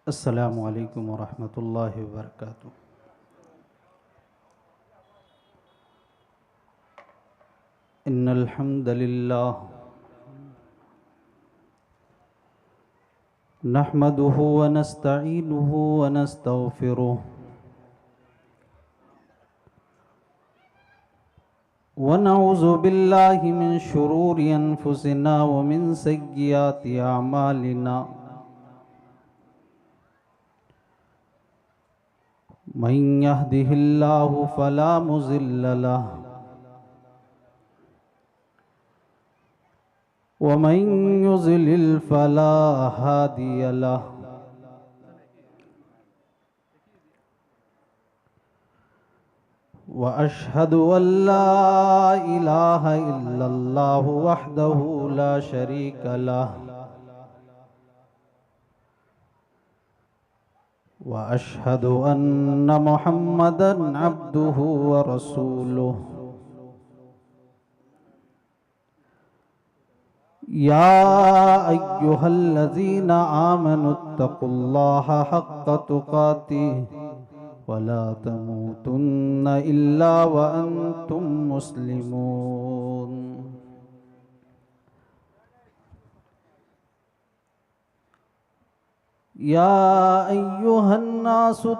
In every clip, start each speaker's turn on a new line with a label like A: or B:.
A: अस्सलामु अलैकुम वरहमतुल्लाहि वबरकातुहू। इन्नल हम्दलिल्लाह नहमदुहु व नस्तईनुहु व नस्तगफिरुह व नऊज़ु बिल्लाहि मिन शुरूरि अनफुसिना व मिन सय्यिआति अमालिना। मन यहदिहिल्लाहु फला मुज़िल्ल लहु व मन युज़लिल फला हादिय लहु। व अशहदु अल्ला इलाहा इल्लल्लाहु वहदहु ला शरीक लहु व अशहदु अन्न मुहम्मदन अब्दुहु व रसूलुहु। या अय्युहल्लज़ीना आमनुत्तकुल्लाहा हक्क तुकातिह वला तमूतुन्न इल्ला व अंतुम मुस्लिमून। या अय्युहन्नासुत्तकू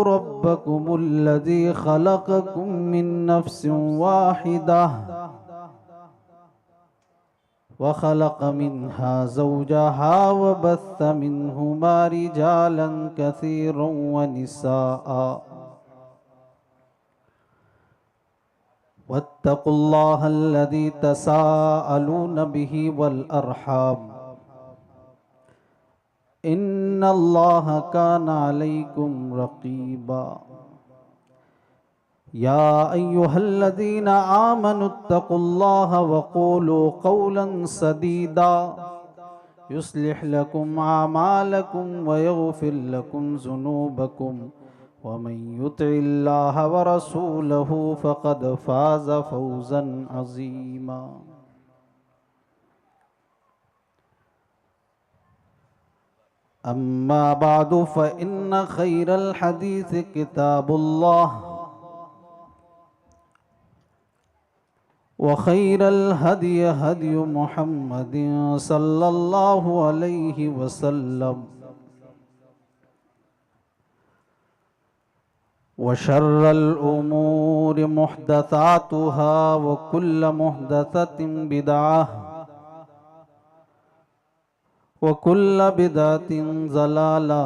A: रब्बकुमुल्लज़ी खलक़कुम मिन नफ्सिन वाहिदह व खलक़ मिन्हा ज़ौजहा व बस्स मिन्हुमा रिजालन कसीरन व निसाआ वत्तक़ुल्लाहल्लज़ी तसाअलून बिही वल अर्हाम इन्नल्लाहा काना अलैकुम रक़ीबा। या अय्युहल्लज़ीना आमनुत्तकुल्लाहा वक़ूलू क़ौलन सदीदा युस्लिह लकुम आमालकुम व यग़फ़िर लकुम ज़ुनूबकुम व मन युतिइल्लाहा व रसूलहु फ़क़द फ़ाज़ फ़ौज़न अज़ीमा। अम्मा बादु फ़इन्न ख़ैरल हदीस किताबुल्लाह व खैरल हदी हदी मुहम्मदिन सल्लल्लाहु अलैहि वसल्लम व शर्रल उमूरि मुहदसातुहा व कुल्ल मुहदसतिन बिदअह व कुल्ल बिदअतिन ज़लाला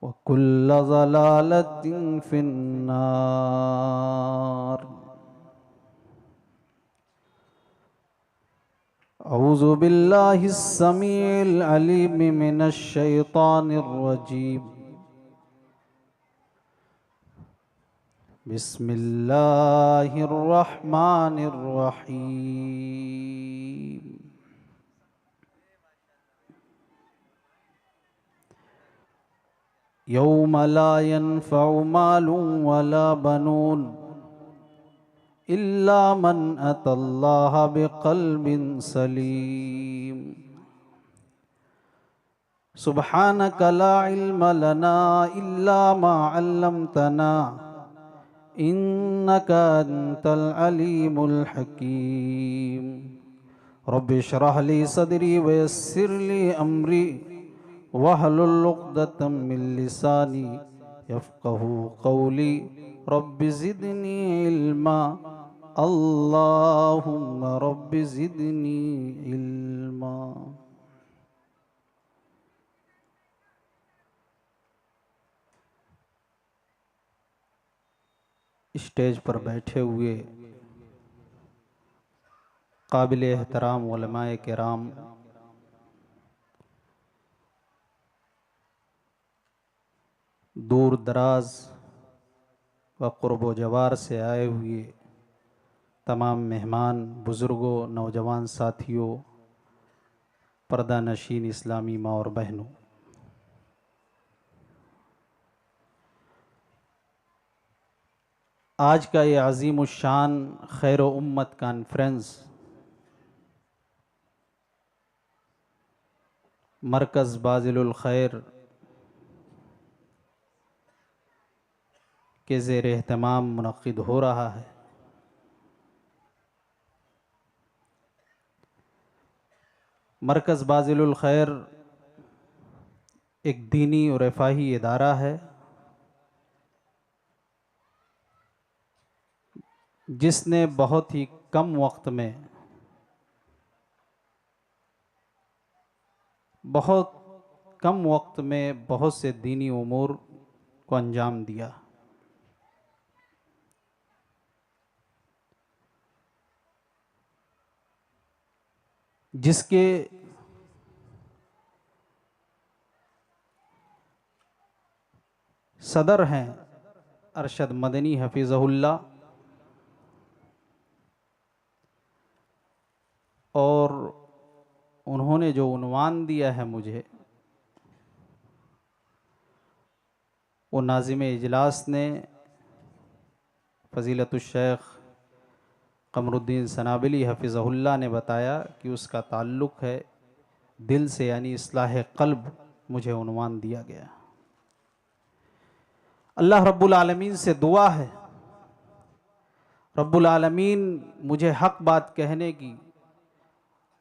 A: व कुल्ल ज़लालतिन फिन्नार। औज़ु बिल्लाहिस समीइल अलीम मिनश शैतानिर रजीम। बिस्मिल्लाहिर रहमानिर रहीम। यौम ला यनफ़उ मालुन वला बनून इल्ला मन अतल्लाह बिक़ल्बिन सलीम। सुब्हानक ला इल्म लना इल्ला मा अल्लमतना इन्नका अंतल अलीमुल हकीम। रब्बि इश्रह ली सदरी व यस्सिर ली अमरी वहलुल उक़दतम मिन लिसानी यफ़क़हू क़ौली। रब्बि ज़िदनी इल्मा अल्लाहुम्मा रब्बि ज़िदनी इल्मा। स्टेज पर बैठे हुए काबिल एहतराम उलमाए किराम, दूर दराज व क़ुर्ब जवार से आए हुए तमाम मेहमान, बुज़ुर्गों, नौजवान साथियों, पर्दा नशीन इस्लामी माँ और बहनों, आज का ये अज़ीमुश्शान खैर उम्मत कॉन्फ्रेंस मरकज़ बाज़िलुल खैर के ज़ेर एहतमाम मुनक़्क़िद हो रहा है। मरकज़ बाज़िलुल खैर एक दीनी और रफ़ाही इदारा है जिसने बहुत ही कम वक्त में बहुत से दीनी उमूर को अंजाम दिया। जिसके सदर हैं अरशद मदनी हफिज़हुल्लाह, और उन्होंने जो उन्वान दिया है मुझे, वो नाज़िम इजलास ने फ़ज़ीलतुश्शैख़ क़मरुद्दीन सनाबिली हफिज़हुल्लाह ने बताया कि उसका ताल्लुक़ है दिल से, यानी इस्लाह क़ल्ब मुझे उन्वान दिया गया। अल्लाह रब्बुल आलमीन से दुआ है, रब्बुल आलमीन मुझे हक़ बात कहने की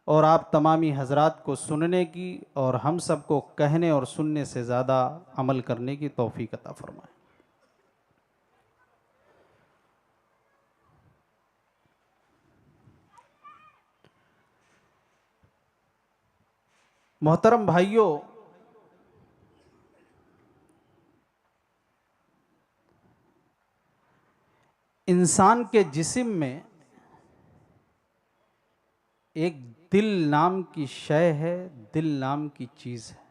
A: और आप तमामी हज़रात को सुनने की और हम सबको कहने और सुनने से ज़्यादा अमल करने की तौफ़ीक़ अता फ़रमाए। मोहतरम भाइयों, इंसान के जिस्म में एक दिल नाम की शय है, दिल नाम की चीज़ है,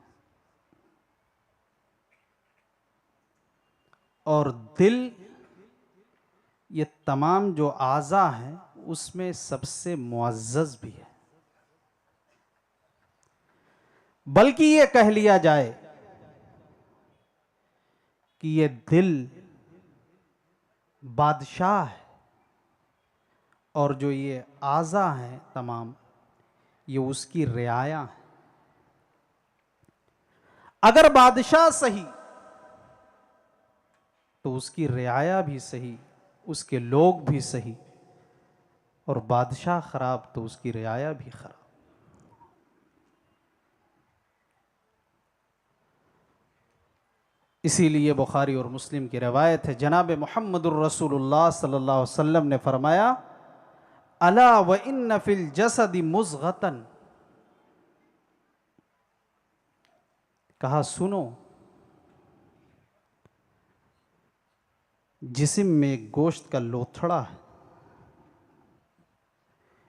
A: और दिल ये तमाम जो आज़ा हैं उसमें सबसे मुअज़्ज़ज़ भी है। बल्कि ये कह लिया जाए कि ये दिल बादशाह है और जो ये आज़ा हैं तमाम, ये उसकी रियाया है। अगर बादशाह सही तो उसकी रियाया भी सही, उसके लोग भी सही, और बादशाह खराब तो उसकी रियाया भी खराब। इसीलिए बुखारी और मुस्लिम की रवायत है, जनाब मुहम्मदुर रसूलुल्लाह सल्लल्लाहु अलैहि वसल्लम ने फरमाया, अला व इन्न फिल जसदि मुज़ग़तन, कहा सुनो, जिस्म में गोश्त का लोथड़ा है,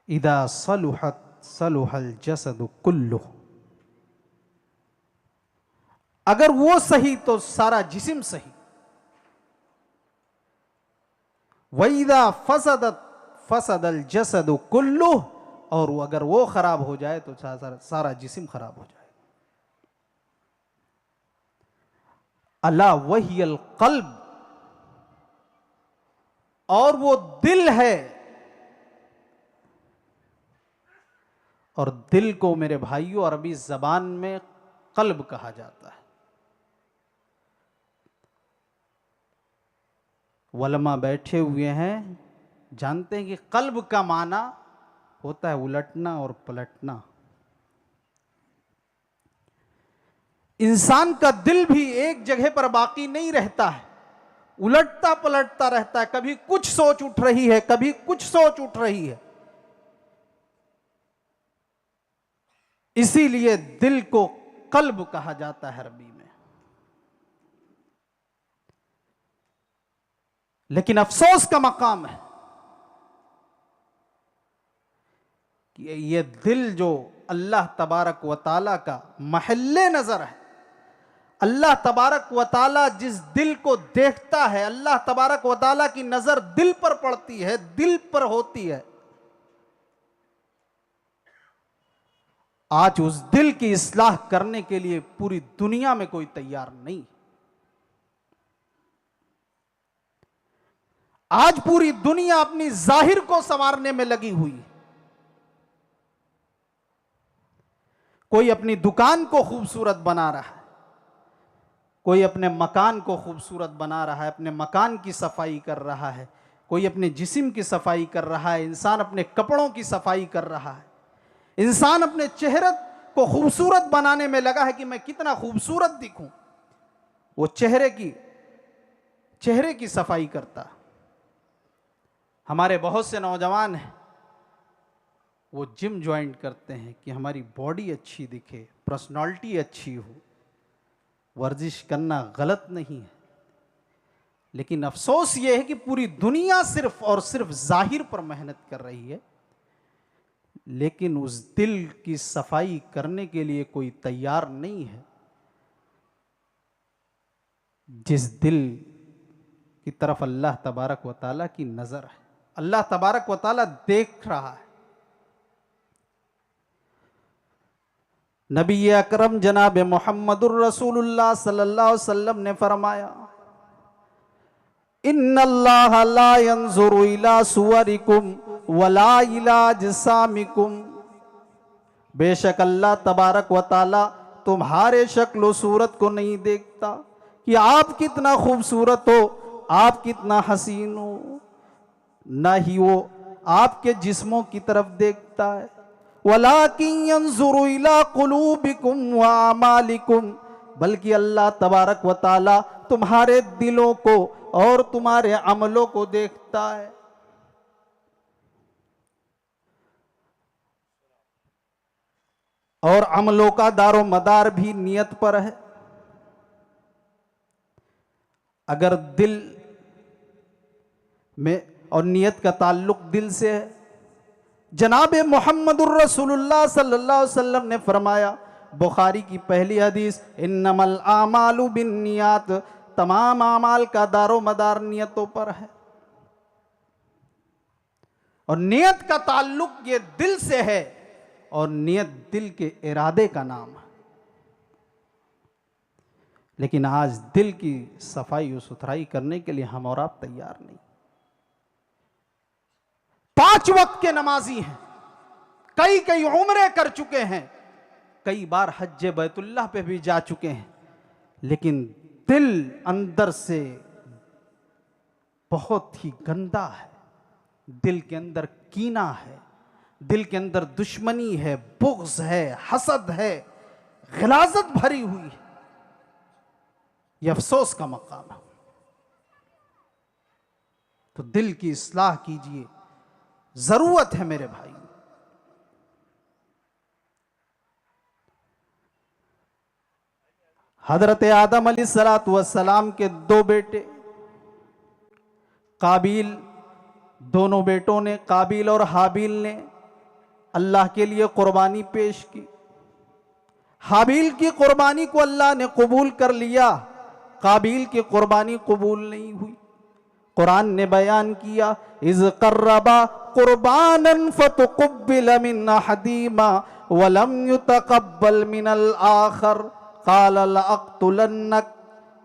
A: इदा सलुहत सलुहल जसदु कुल्लुह, अगर वो सही तो सारा जिस्म सही, वइदा फसदत फसदल जसदु कुल्लुह, और अगर वो खराब हो जाए तो सारा जिस्म खराब हो जाए। अला वहियल क़ल्ब, और वो दिल है, और दिल को मेरे भाइयों अरबी ज़बान में क़ल्ब कहा जाता है। वलमा बैठे हुए हैं, जानते हैं कि क़ल्ब का माना होता है उलटना और पलटना। इंसान का दिल भी एक जगह पर बाकी नहीं रहता है, उलटता पलटता रहता है। कभी कुछ सोच उठ रही है, कभी कुछ सोच उठ रही है। इसीलिए दिल को क़ल्ब कहा जाता है अरबी में। लेकिन अफसोस का मकाम है कि ये दिल जो अल्लाह तबारक व तआला का महल्ले नजर है, अल्लाह तबारक व तआला जिस दिल को देखता है, अल्लाह तबारक व तआला की नजर दिल पर पड़ती है, दिल पर होती है। आज उस दिल की इस्लाह करने के लिए पूरी दुनिया में कोई तैयार नहीं। आज पूरी दुनिया अपनी जाहिर को संवारने में लगी हुई है। कोई अपनी दुकान को खूबसूरत बना रहा है, कोई अपने मकान को खूबसूरत बना रहा है, अपने मकान की सफाई कर रहा है, कोई अपने जिस्म की सफाई कर रहा है, इंसान अपने कपड़ों की सफाई कर रहा है, इंसान अपने चेहरे को खूबसूरत बनाने में लगा है कि मैं कितना खूबसूरत दिखूं। वो चेहरे की सफाई करता। हमारे बहुत से नौजवान हैं, वो जिम ज्वाइन करते हैं कि हमारी बॉडी अच्छी दिखे, पर्सनालिटी अच्छी हो। वर्जिश करना गलत नहीं है, लेकिन अफसोस यह है कि पूरी दुनिया सिर्फ और सिर्फ जाहिर पर मेहनत कर रही है, लेकिन उस दिल की सफाई करने के लिए कोई तैयार नहीं है। जिस दिल की तरफ अल्लाह तबारक व ताला की नजर है, अल्लाह तबारक व ताला देख रहा है। नबी अकरम जनाब मोहम्मदुर रसूलुल्लाह सल्लल्लाहु अलैहि वसल्लम ने फरमाया, इन्नल्लाह ला यंजुरु इला सुवरिकुम वला इला अजसामिकुम। बेशक अल्लाह तबारक व ताला तुम्हारे शक्ल सूरत को नहीं देखता कि आप कितना खूबसूरत हो, आप कितना हसीन हो, ना ही वो आपके जिस्मों की तरफ देखता है। वलाकिन यंजुरु इला कुलूबिकुम व अमालिकुम, बल्कि अल्लाह तबारक व ताला तुम्हारे दिलों को और तुम्हारे अमलों को देखता है। और अमलों का दारो मदार भी नियत पर है। अगर दिल में और नियत का ताल्लुक दिल से है, जनाब मोहम्मदुर रसूलुल्लाह सल्लल्लाहु अलैहि वसल्लम ने फरमाया, बुखारी की पहली हदीस, इन्नमल आमालु बिन्नियात, तमाम आमाल का दारो मदार नियतों पर है। और नियत का ताल्लुक ये दिल से है, और नियत दिल के इरादे का नाम है। लेकिन आज दिल की सफाई और सुथराई करने के लिए हम और आप तैयार नहीं। 5 वक्त के नमाजी हैं, कई उम्रे कर चुके हैं, कई बार हज बैतुल्लाह पे भी जा चुके हैं, लेकिन दिल अंदर से बहुत ही गंदा है। दिल के अंदर कीना है, दिल के अंदर दुश्मनी है, बुग़्ज़ है, हसद है, ग़िलाज़त भरी हुई है। यह अफसोस का मकाम है। तो दिल की इस्लाह कीजिए, जरूरत है मेरे भाई। हजरत आदम अलैहिस्सलातु वस्सलाम के 2 बेटे काबिल, दोनों बेटों ने, काबिल और हाबिल ने अल्लाह के लिए कुर्बानी पेश की। हाबिल की कुर्बानी को अल्लाह ने कबूल कर लिया, काबिल की कुर्बानी कबूल नहीं हुई। कुरान ने बयान किया, इज़ क़र्रबा कुर्बानन फ़तुक़ुब्बिल मिन अहदिहिमा व लम युतक़ब्बल मिनल आख़र क़ाल लअक़्तुलन्नक।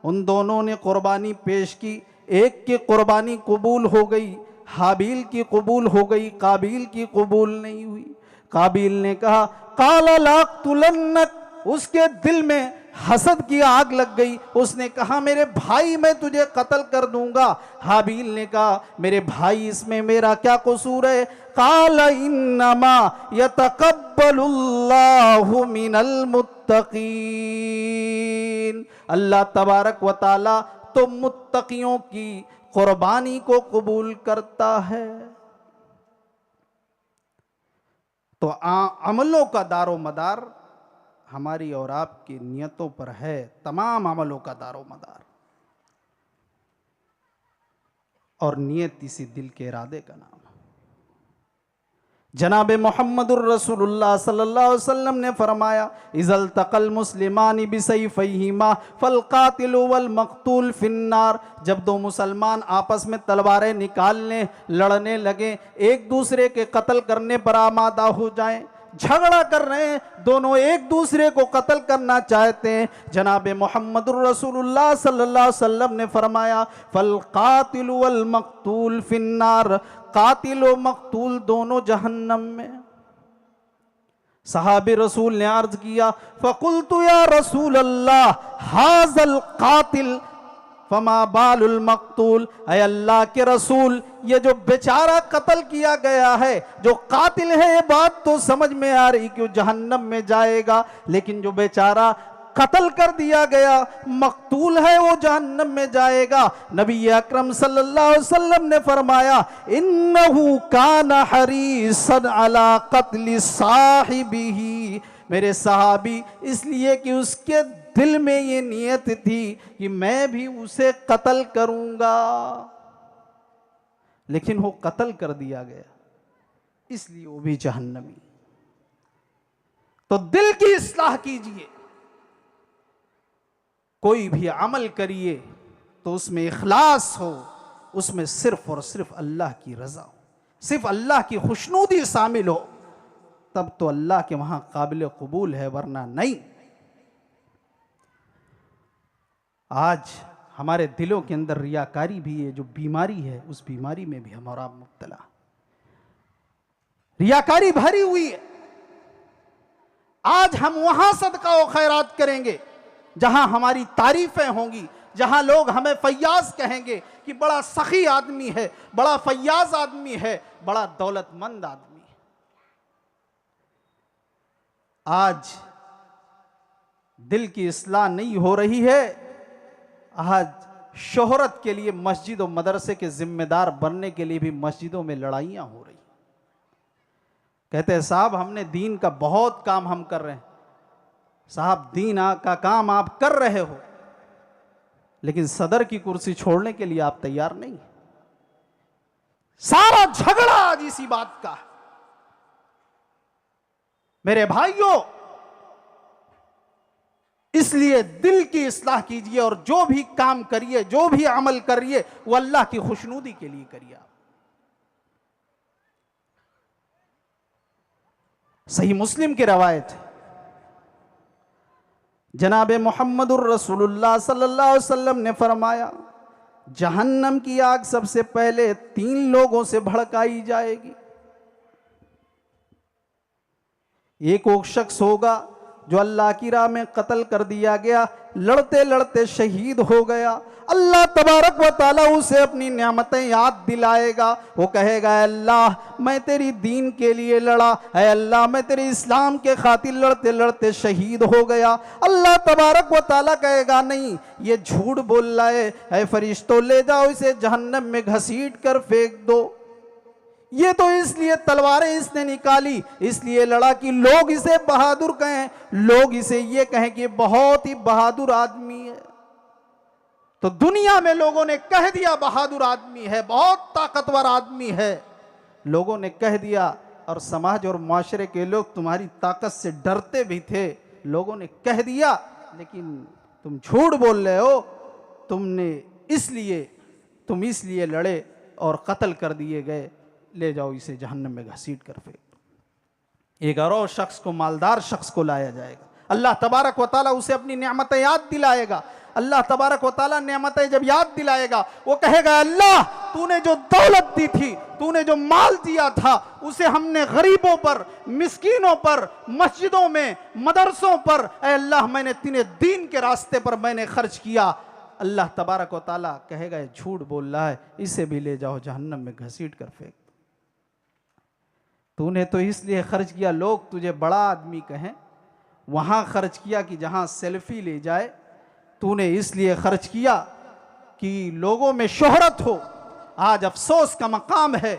A: उन दोनों ने कुर्बानी पेश की, एक की कुर्बानी कबूल हो गई, हाबिल की कबूल हो गई, काबिल की कबूल नहीं हुई। काबिल ने कहा, क़ाल लअक़्तुलन्नक, उसके दिल में हसद की आग लग गई। उसने कहा, मेरे भाई मैं तुझे कत्ल कर दूंगा। हाबिल ने कहा, मेरे भाई इसमें मेरा क्या कसूर है? क़ाल इन्नमा यतक़ब्बलुल्लाहु मिनल मुत्तक़ीन, अल्लाह तबारक व ताला तो मुत्तक़ियों की कुर्बानी को कबूल करता है। तो अमलों का दारो मदार हमारी और आपकी नियतों पर है, तमाम अमलों का दारो मदार। और नियत इसी दिल के इरादे का नाम है। जनाब मोहम्मदुर रसूलुल्लाह सल्लल्लाहु अलैहि वसल्लम ने फरमाया, इज़ल तक़ल मुस्लिमानी बिसैफ़ैहिमा फ़ल क़ातिलु वल मक़तूल फ़िन्नार। जब 2 मुसलमान आपस में तलवारें निकालने लड़ने लगे, एक दूसरे के कत्ल करने पर आमादा हो जाएं, झगड़ा कर रहे हैं, दोनों एक दूसरे को कत्ल करना चाहते हैं, जनाब मोहम्मदुर रसूलुल्लाह सल्लल्लाहु अलैहि वसल्लम ने फरमाया, फल कातिल वल मक़तूल फिन्नार, कातिल व मक़तूल दोनों जहन्नम में। सहाबे रसूल ने अर्ज किया, फ़कुल्तु या रसूल अल्लाह हाज़ल कातिल फमा बालुल मक़तूल, ऐ अल्लाह के रसूल, ये जो बेचारा कत्ल किया गया है, जो कातिल है, ये बात तो समझ में आ रही कि वो जहन्नम में जाएगा, लेकिन जो बेचारा कत्ल कर दिया गया, मकतूल है, वो जहन्नम में जाएगा। नबी अकरम सल्लल्लाहु अलैहि वसल्लम ने फरमाया, इन्नहु काना हरीसन अला क़त्ल साहिबिही, मेरे सहाबी इसलिए कि उसके दिल में ये नियत थी कि मैं भी उसे कत्ल करूंगा, लेकिन वो कत्ल कर दिया गया, इसलिए वो भी जहन्नमी। तो दिल की इस्लाह कीजिए, कोई भी अमल करिए तो उसमें इखलास हो, उसमें सिर्फ और सिर्फ अल्लाह की रजा हो, सिर्फ अल्लाह की खुशनूदी शामिल हो, तब तो अल्लाह के वहां काबिल कबूल है, वरना नहीं। आज हमारे दिलों के अंदर रियाकारी भी है, जो बीमारी है, उस बीमारी में भी हम और आप मुब्तला, रियाकारी भरी हुई है। आज हम वहां सदका व खैरात करेंगे जहां हमारी तारीफें होंगी, जहां लोग हमें फैयाज कहेंगे कि बड़ा सखी आदमी है, बड़ा फैयाज आदमी है, बड़ा दौलतमंद आदमी है। आज दिल की इस्लाह नहीं हो रही है, आज शोहरत के लिए मस्जिद और मदरसे के जिम्मेदार बनने के लिए भी मस्जिदों में लड़ाइयां हो रही। कहते हैं साहब हमने दीन का बहुत काम हम कर रहे हैं। साहब दीन का काम आप कर रहे हो, लेकिन सदर की कुर्सी छोड़ने के लिए आप तैयार नहीं। सारा झगड़ा आज इसी बात का। मेरे भाइयों, इसलिए दिल की इस्लाह कीजिए और जो भी काम करिए, जो भी अमल करिए, वो अल्लाह की खुशनूदी के लिए करिए। सही मुस्लिम की रवायत है, जनाब मोहम्मदुर रसूलुल्लाह सल्लल्लाहु अलैहि वसल्लम ने फरमाया, जहन्नम की आग सबसे पहले 3 लोगों से भड़काई जाएगी। एक वो शख्स होगा जो अल्लाह की राह में कत्ल कर दिया गया, लड़ते लड़ते शहीद हो गया। अल्लाह तबारक व तआला उसे अपनी नेमतें याद दिलाएगा। वो कहेगा, अल्लाह मैं तेरी दीन के लिए लड़ा, है अल्लाह मैं तेरे इस्लाम के खातिर लड़ते लड़ते शहीद हो गया। अल्लाह तबारक व तआला कहेगा, नहीं ये झूठ बोल रहा है, फरिश्तों ले जाओ इसे जहन्नम में घसीट कर फेंक दो। ये तो इसलिए तलवारें इसने निकाली, इसलिए लड़ा कि लोग इसे बहादुर कहें, लोग इसे ये कहें कि बहुत ही बहादुर आदमी है। तो दुनिया में लोगों ने कह दिया बहादुर आदमी है, बहुत ताकतवर आदमी है, लोगों ने कह दिया, और समाज और माशरे के लोग तुम्हारी ताकत से डरते भी थे, लोगों ने कह दिया, लेकिन तुम झूठ बोल रहे हो, तुम इसलिए लड़े और कत्ल कर दिए गए, ले जाओ इसे जहन्नम में घसीट कर फेंक दो। एक और शख्स को, मालदार शख्स को लाया जाएगा, अल्लाह तबारक व तआला उसे अपनी नेमतें याद दिलाएगा। अल्लाह तबारक व तआला नेमतें जब याद दिलाएगा, वो कहेगा, अल्लाह तूने जो दौलत दी थी, तूने जो माल दिया था, उसे हमने गरीबों पर, मिस्कीनों पर, मस्जिदों में, मदरसों पर, ऐ अल्लाह मैंने तेरे दीन के रास्ते पर मैंने खर्च किया। अल्लाह तबारक व तआला कहेगा, ये झूठ बोल रहा है, इसे भी ले जाओ जहन्नम में घसीट कर फेंक। तूने तो इसलिए खर्च किया लोग तुझे बड़ा आदमी कहें, वहां खर्च किया कि जहां सेल्फी ले जाए, तूने इसलिए खर्च किया कि लोगों में शोहरत हो। आज अफसोस का मकाम है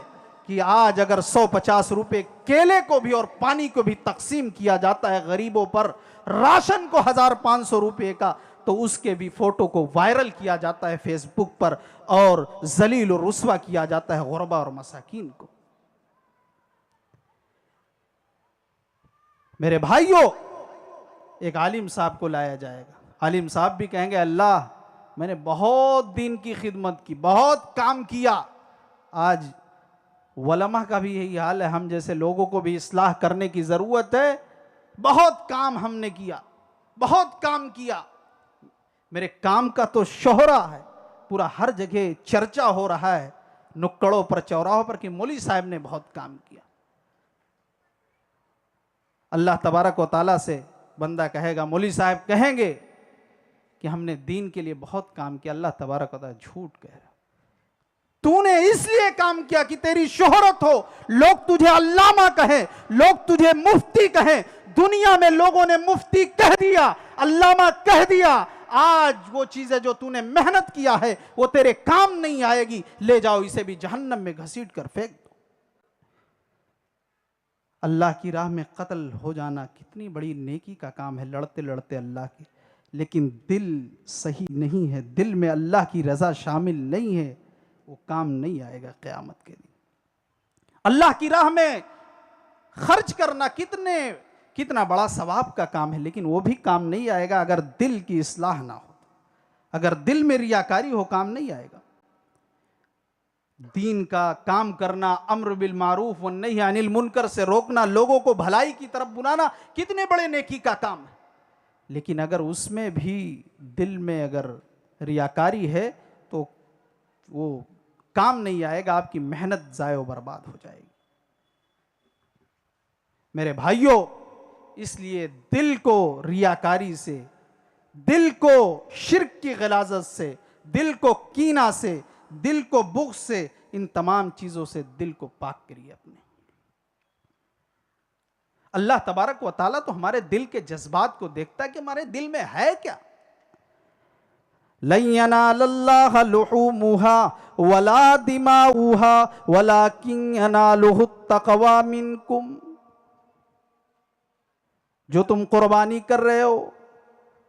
A: कि आज अगर 150 रुपए केले को भी और पानी को भी तकसीम किया जाता है गरीबों पर, राशन को 1500 रुपए का, तो उसके भी फोटो को वायरल किया जाता है फेसबुक पर और जलील और रुस्वा किया जाता है गुरबा और मसाकीन को। मेरे भाइयों, एक आलिम साहब को लाया जाएगा, आलिम साहब भी कहेंगे, अल्लाह मैंने बहुत दिन की खिदमत की, बहुत काम किया। आज वलमा का भी यही हाल है, हम जैसे लोगों को भी इस्लाह करने की ज़रूरत है। बहुत काम हमने किया, बहुत काम किया, मेरे काम का तो शोहरा है, पूरा हर जगह चर्चा हो रहा है, नुक्कड़ों पर, चौराहों पर कि मौलवी साहब ने बहुत काम किया। अल्लाह तबारक व ताला से बंदा कहेगा, मौलवी साहब कहेंगे कि हमने दीन के लिए बहुत काम किया, अल्लाह तबारक व ताला झूठ कह रहा, तूने इसलिए काम किया कि तेरी शोहरत हो, लोग तुझे अल्लामा कहें, लोग तुझे मुफ्ती कहें। दुनिया में लोगों ने मुफ्ती कह दिया, अल्लामा कह दिया, आज वो चीजें जो तूने मेहनत किया है वो तेरे काम नहीं आएगी, ले जाओ इसे भी जहन्नम में घसीट कर फेंक दो। अल्लाह की राह में कत्ल हो जाना कितनी बड़ी नेकी का काम है, लड़ते लड़ते अल्लाह के, लेकिन दिल सही नहीं है, दिल में अल्लाह की रजा शामिल नहीं है, वो काम नहीं आएगा क़यामत के दिन। अल्लाह की राह में खर्च करना कितना बड़ा सवाब का काम है, लेकिन वो भी काम नहीं आएगा अगर दिल की इस्लाह ना हो, अगर दिल में रियाकारी हो, काम नहीं आएगा। दीन का काम करना, अम्र बिल मारूफ व नही अनिल मुनकर से रोकना, लोगों को भलाई की तरफ बुलाना, कितने बड़े नेकी का काम है, लेकिन अगर उसमें भी दिल में अगर रियाकारी है तो वो काम नहीं आएगा, आपकी मेहनत ज़ायो बर्बाद हो जाएगी। मेरे भाइयों, इसलिए दिल को रियाकारी से, दिल को शिर्क की गलाजत से, दिल को कीना से, दिल को बुग़्ज़ से, इन तमाम चीजों से दिल को पाक करिए अपने। अल्लाह तबारक व ताला तो हमारे दिल के जज्बात को देखता है कि हमारे दिल में है क्या। लन यनालल्लाह लुहूमुहा वला दिमाउहा वलाकिन यनालुहु तक़वा मिनकुम। जो तुम कुर्बानी कर रहे हो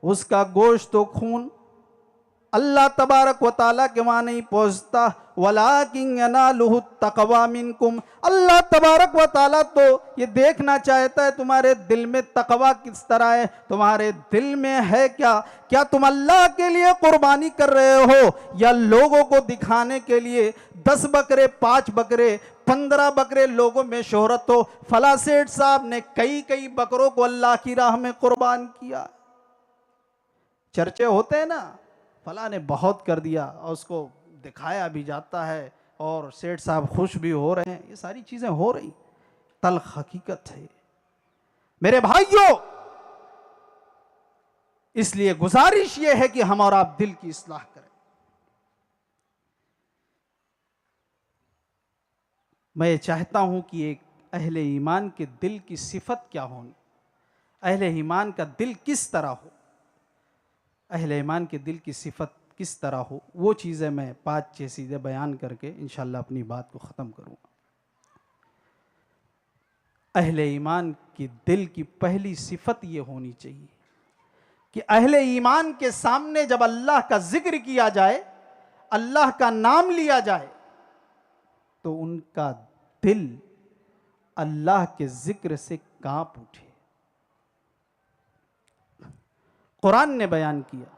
A: उसका गोश्त तो खून अल्लाह तबारक व ताला के वहां नहीं पहुंचता, वलाकिन यनालुहु तक़वा मिनकुम। अल्लाह तबारक व ताला तो ये देखना चाहता है तुम्हारे दिल में तक़वा किस तरह है, तुम्हारे दिल में है क्या तुम अल्लाह के लिए कुर्बानी कर रहे हो या लोगों को दिखाने के लिए। 10 बकरे, 5 बकरे, 15 बकरे लोगों में शोहरत हो, फला सेठ साहब ने कई बकरों को अल्लाह की राह में कुर्बान किया, चर्चे होते हैं ना, फला ने बहुत कर दिया और उसको दिखाया भी जाता है और सेठ साहब खुश भी हो रहे हैं, ये सारी चीजें हो रही, तल्ख हकीकत है मेरे भाइयों। इसलिए गुजारिश ये है कि हम और आप दिल की इस्लाह करें। मैं ये चाहता हूं कि एक अहले ईमान के दिल की सिफत क्या होनी, अहले ईमान का दिल किस तरह हो, अहले ईमान के दिल की सिफत किस तरह हो, वो चीज़ें मैं 5-6 चीज़ें बयान करके इंशाअल्लाह अपनी बात को ख़त्म करूँगा। अहले ईमान की दिल की पहली सिफत ये होनी चाहिए कि अहले ईमान के सामने जब अल्लाह का जिक्र किया जाए, अल्लाह का नाम लिया जाए, तो उनका दिल अल्लाह के जिक्र से कांप उठे। कुरान ने बयान किया,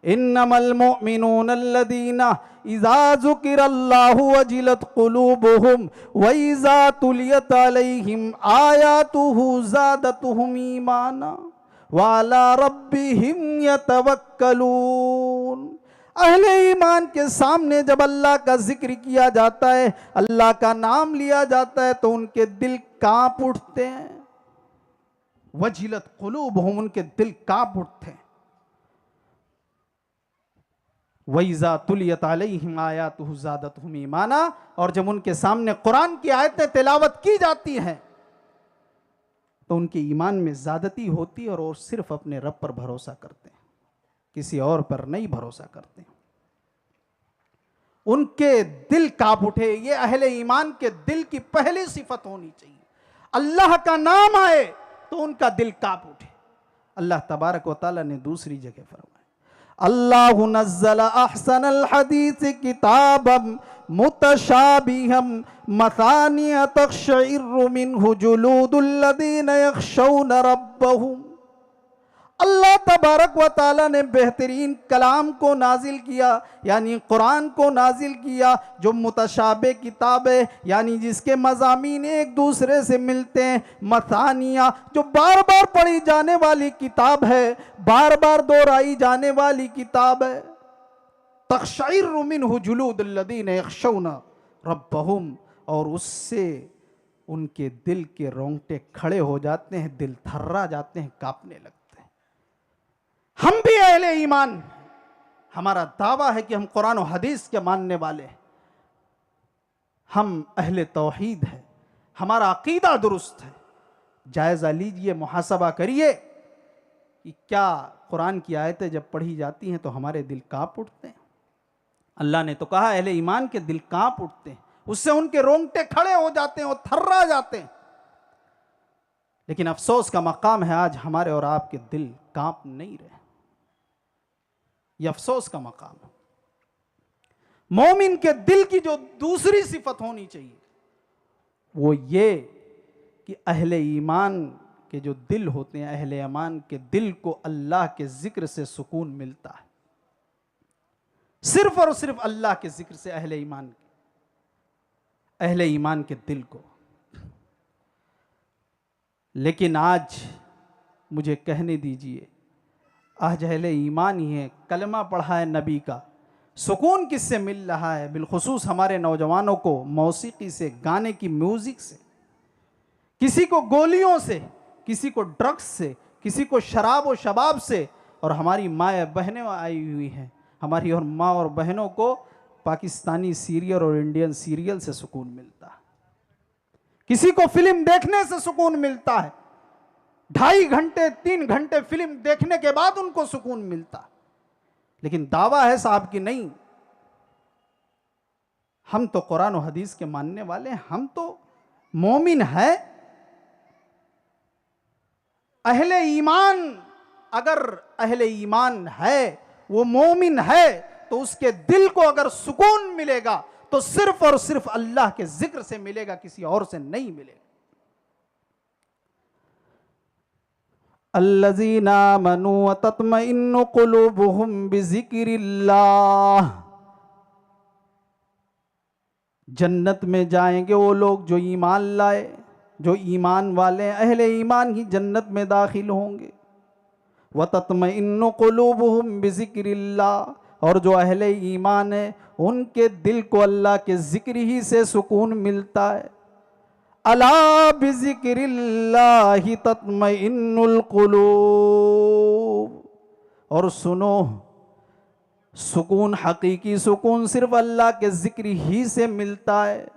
A: इन्नमल मुमिनूनल्लज़ीना इज़ा ज़ुकिरल्लाहु वजिलत क़ुलूबुहुम व इज़ा तुलियत अलैहिम आयातुहु ज़ादतुहुम ईमाना व अला रब्बिहिम यतवक्कलून। अहले ईमान के सामने जब अल्लाह का जिक्र किया जाता है, अल्लाह का नाम लिया जाता है, तो उनके दिल कांप उठते हैं। वजिलत क़ुलूबुहुम, उनके दिल कांप उठते हैं। वइज़ा तुलियत अलैहिम आयातुहु ज़ादतहुम ईमाना, और जब उनके सामने कुरान की आयतें तिलावत की जाती हैं तो उनके ईमान में ज़्यादती होती है और वो सिर्फ अपने रब पर भरोसा करते हैं, किसी और पर नहीं भरोसा करते। उनके दिल कांप उठे, ये अहले ईमान के दिल की पहली सिफत होनी चाहिए। अल्लाह का नाम आए तो उनका दिल कांप उठे। अल्लाह तबारक व तआला ने दूसरी जगह फरमाया, अल्लाहु नज़्ज़ला अहसनल हदीस किताबम मुतशाबिहम मसानिया तक़शइरु मिन्हु जुलूदुल लज़ीना यख़शौना रब्बहुम। अल्लाह तबारक व ताला ने बेहतरीन कलाम को नाजिल किया, यानी कुरान को नाजिल किया, जो मुतशाबे किताब है, यानी जिसके मज़ामीन एक दूसरे से मिलते हैं। मसानिया, जो बार बार पढ़ी जाने वाली किताब है, बार बार दोहराई जाने वाली किताब है। तक़शइरु मिन्हु जुलूदुल लज़ीना यख़शौना रब्बहुम, और उससे उनके दिल के रोंगटे खड़े हो जाते हैं, दिल थर्रा जाते हैं, कांपने लगते हैं। हम भी अहले ईमान, हमारा दावा है कि हम कुरान और हदीस के मानने वाले हैं, हम अहले तौहीद हैं, हमारा अकीदा दुरुस्त है। जायजा लीजिए, मुहासबा करिए कि क्या कुरान की आयतें जब पढ़ी जाती हैं तो हमारे दिल कांप उठते हैं। अल्लाह ने तो कहा अहले ईमान के दिल कांप उठते हैं, उससे उनके रोंगटे खड़े हो जाते हैं और थर्रा जाते हैं। लेकिन अफसोस का मकाम है आज हमारे और आपके दिल कांप नहीं रहे। यह अफसोस का मकाम है। मोमिन के दिल की जो दूसरी सिफत होनी चाहिए वो ये कि अहले ईमान के जो दिल होते हैं, अहले ईमान के दिल को अल्लाह के जिक्र से सुकून मिलता है। सिर्फ और सिर्फ अल्लाह के जिक्र से अहले ईमान के दिल को। लेकिन आज मुझे कहने दीजिए, आज अहले ईमान ही है, कलमा पढ़ा है नबी का, सुकून किससे मिल रहा है? बिलखुसूस हमारे नौजवानों को मौसीकी से, गाने की म्यूजिक से, किसी को गोलियों से, किसी को ड्रग्स से, किसी को शराब और शबाब से। और हमारी माँ बहनें आई हुई हैं, हमारी और माँ और बहनों को पाकिस्तानी सीरियल और इंडियन सीरियल से सुकून मिलता है, किसी को फिल्म देखने से सुकून मिलता है, 2.5 घंटे 3 घंटे फिल्म देखने के बाद उनको सुकून मिलता है। लेकिन दावा है साहब कि नहीं, हम तो कुरान और हदीस के मानने वाले हैं, हम तो मोमिन है। अहले ईमान, अगर अहले ईमान है, वो मोमिन है, तो उसके दिल को अगर सुकून मिलेगा तो सिर्फ और सिर्फ अल्लाह के जिक्र से मिलेगा, किसी और से नहीं मिलेगा। अल्लज़ीना आमनू व तत्मइन्नु कुलूबुहुम बिज़िक्रिल्लाह। जन्नत में जाएंगे वो लोग जो ईमान लाए, जो ईमान वाले, अहले ईमान ही जन्नत में दाखिल होंगे। व तत्मइन्नु कुलूबुहुम बिज़िक्रिल्लाह, और जो अहले ईमान है उनके दिल को अल्लाह के जिक्र ही से सुकून मिलता है। अला बिज़िक्रिल्लाहि तत्मइन्नुल कुलूब, और सुनो, सुकून, हकीकी सुकून सिर्फ अल्लाह के जिक्र ही से मिलता है।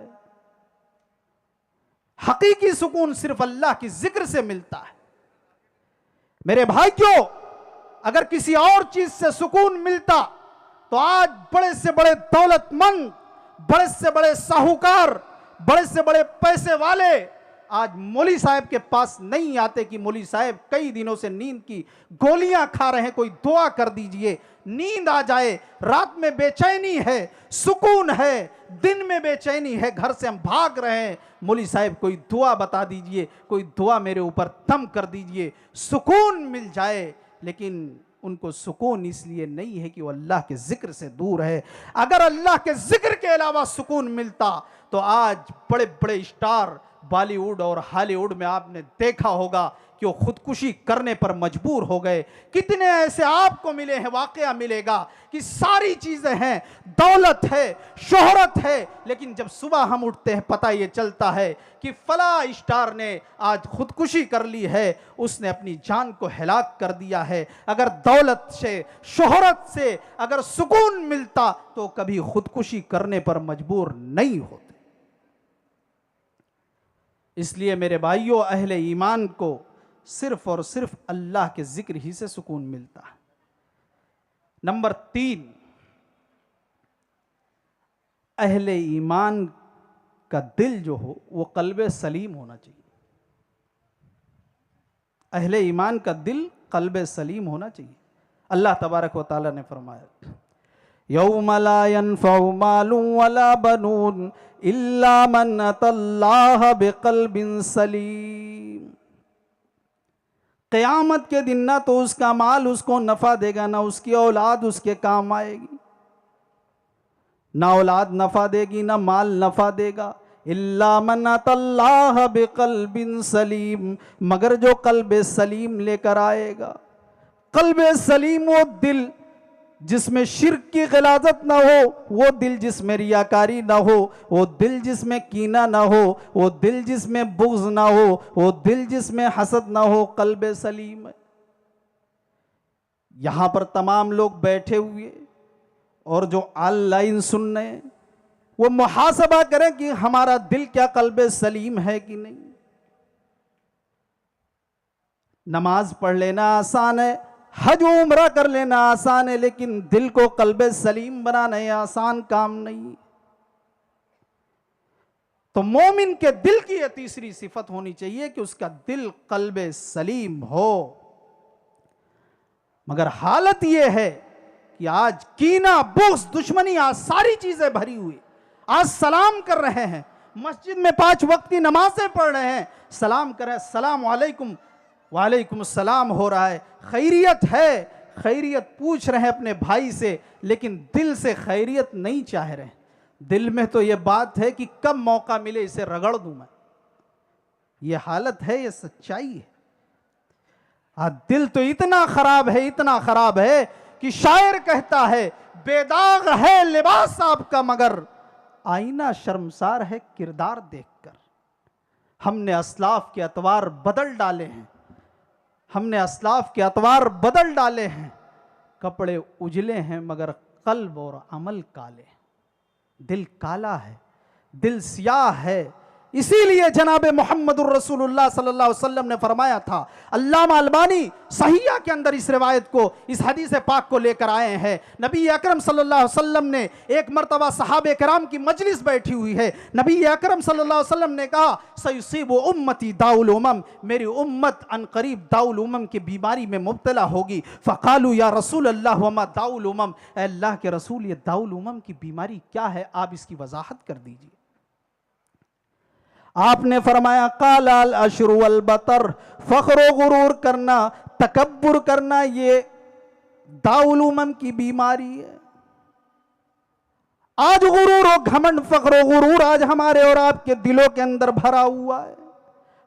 A: हकीकी सुकून सिर्फ अल्लाह की जिक्र से मिलता है। मेरे भाइयों, अगर किसी और चीज से सुकून मिलता तो आज बड़े से बड़े दौलतमंद, बड़े से बड़े साहूकार, बड़े से बड़े पैसे वाले आज मौली साहब के पास नहीं आते कि मौली साहब कई दिनों से नींद की गोलियां खा रहे हैं, कोई दुआ कर दीजिए, नींद आ जाए, रात में बेचैनी है, सुकून है, दिन में बेचैनी है, घर से हम भाग रहे हैं, मौली साहब कोई दुआ बता दीजिए, कोई दुआ मेरे ऊपर दम कर दीजिए, सुकून मिल जाए। लेकिन उनको सुकून इसलिए नहीं है कि वो अल्लाह के जिक्र से दूर है। अगर अल्लाह के जिक्र के अलावा सुकून मिलता तो आज बड़े बड़े स्टार बॉलीवुड और हॉलीवुड में आपने देखा होगा कि वो खुदकुशी करने पर मजबूर हो गए। कितने ऐसे आपको मिले हैं, वाकया मिलेगा कि सारी चीजें हैं, दौलत है, शोहरत है, लेकिन जब सुबह हम उठते हैं पता ये चलता है कि फला स्टार ने आज खुदकुशी कर ली है, उसने अपनी जान को हलाक कर दिया है। अगर दौलत से, शोहरत से अगर सुकून मिलता तो कभी खुदकुशी करने पर मजबूर नहीं होते। इसलिए मेरे भाइयों, अहले ईमान को सिर्फ और सिर्फ अल्लाह के जिक्र ही से सुकून मिलता है। नंबर 3, अहले ईमान का दिल जो हो वो कल्बे सलीम होना चाहिए। अहले ईमान का दिल कल्बे सलीम होना चाहिए। अल्लाह तबारक व तआला ने फरमाया, यौम ला यनफ़उ मालुन वला बनून इल्ला मन अतल्लाह बिक़ल्बिन सलीम। क़यामत के दिन ना तो उसका माल उसको नफ़ा देगा, ना उसकी औलाद उसके काम आएगी। ना औलाद नफ़ा देगी, ना माल नफ़ा देगा। इल्ला मन अतल्लाह बिक़ल्बिन सलीम, मगर जो कल्ब सलीम लेकर आएगा। कल्ब सलीम वो दिल जिसमें शिर्क की गिलाजत ना हो, वो दिल जिसमें रियाकारी ना हो, वो दिल जिसमें कीना ना हो, वो दिल जिसमें बुग़्ज़ ना हो, वो दिल जिसमें हसद ना हो, कल्ब सलीम है। यहां पर तमाम लोग बैठे हुए और जो ऑनलाइन सुन रहे हैं, वो मुहासबा करें कि हमारा दिल क्या कल्ब सलीम है कि नहीं। नमाज पढ़ लेना आसान है, हज उम्रा कर लेना आसान है, लेकिन दिल को कल्ब सलीम बनाना ये आसान काम नहीं। तो मोमिन के दिल की यह तीसरी सिफत होनी चाहिए कि उसका दिल कल्ब सलीम हो। मगर हालत यह है कि आज कीना, बुग़्ज़, दुश्मनी, आज सारी चीजें भरी हुई। आज सलाम कर रहे हैं, मस्जिद में 5 वक्त की नमाजें पढ़ रहे हैं, सलाम कर रहे हैं, सलाम वालेकुम, वालेकुम सलाम हो रहा है, खैरियत है, खैरियत पूछ रहे हैं अपने भाई से, लेकिन दिल से खैरियत नहीं चाह रहे हैं। दिल में तो यह बात है कि कब मौका मिले इसे रगड़ दूं मैं। यह हालत है, यह सच्चाई है। दिल तो इतना खराब है, इतना खराब है कि शायर कहता है, बेदाग है लिबास आपका मगर आईना शर्मसार है किरदार देखकर। हमने अस्लाफ के अतवार बदल डाले हैं, हमने अस्लाफ के अतवार बदल डाले हैं, कपड़े उजले हैं मगर कल्ब और अमल काले। दिल काला है, दिल सियाह है। इसीलिए जनाब मोहम्मदुर रसूलुल्लाह सल्लल्लाहु अलैहि वसल्लम ने फरमाया था, अल्लामा अलबानी सहीहा के अंदर इस रिवायत को, इस हदीस पाक को लेकर आए हैं। नबी अकरम सल्लल्लाहु अलैहि वसल्लम ने एक मर्तबा सहाबे किराम की मजलिस बैठी हुई है। नबी अकरम सल्लल्लाहु अलैहि वसल्लम ने कहा, सयुसीबु उम्मती दाउल उमम, मेरी उम्मत अनकरीब दाउल उमम की बीमारी में मुब्तला होगी। फ़क़ालू या रसूल अल्लाह वमा दाउल उमम, अल्लाह के रसूल ये दाउल उमम की बीमारी क्या है, आप इसकी वजाहत कर दीजिए। आपने फरमाया, कालाल अशरु वल बतर, फख्र गुरूर करना, तकब्बुर करना, ये दाउल उमम की बीमारी है। आज गुरूर और घमंड, फख्र गुरूर आज हमारे और आपके दिलों के अंदर भरा हुआ है।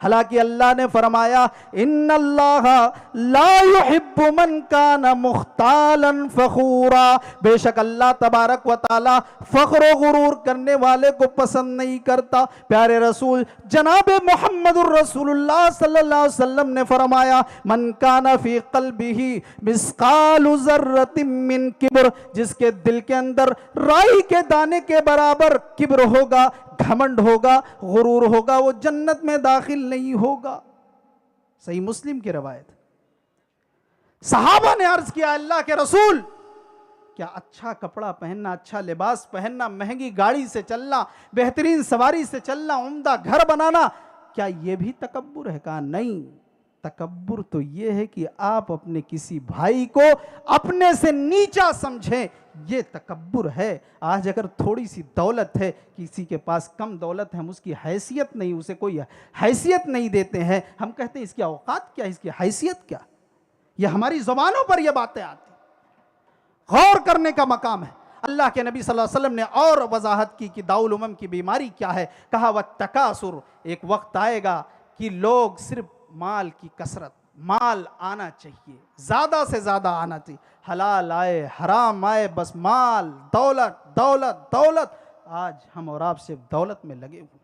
A: हालांकि अल्लाह ने फरमाया, इन्नल्लाह ला युहिब्बु मन काना मुख्तालन फखूरा, बेशक अल्लाह तबारक व ताला फख्र गुरूर करने वाले को पसंद नहीं करता। प्यारे रसूल जनाब मोहम्मदुर रसूलुल्लाह सल्लल्लाहु अलैहि वसल्लम ने फरमाया, मन काना फी क़ल्बिही मिस्कालु ज़र्रतिन मिन किब्र, जिसके दिल के अंदर राई के दाने के बराबर किब्र होगा, घमंड होगा, गुरूर होगा, वो जन्नत में दाखिल नहीं होगा। सही मुस्लिम की रवायत। सहाबा ने अर्ज किया, अल्लाह के रसूल, क्या अच्छा कपड़ा पहनना, अच्छा लिबास पहनना, महंगी गाड़ी से चलना, बेहतरीन सवारी से चलना, उम्दा घर बनाना, क्या यह भी तकब्बुर है? कहा नहीं, तकब्बुर तो यह है कि आप अपने किसी भाई को अपने से नीचा समझें, ये तकब्बुर है। आज अगर थोड़ी सी दौलत है, किसी के पास कम दौलत है, हम उसकी हैसियत नहीं, उसे कोई हैसियत नहीं देते हैं, हम कहते हैं इसकी औकात क्या, इसकी हैसियत क्या। ये हमारी जुबानों पर ये बातें आती, गौर करने का मकाम है। अल्लाह के नबी सल्लल्लाहु अलैहि वसल्लम ने और वजाहत की कि दाउल उमम की बीमारी क्या है। कहा, वह तकासुर, एक वक्त आएगा कि लोग सिर्फ माल की कसरत, माल आना चाहिए, ज्यादा से ज्यादा आना चाहिए, हलाल आए हराम आए, बस माल, दौलत दौलत दौलत। आज हम और आप सिर्फ दौलत में लगे हुए।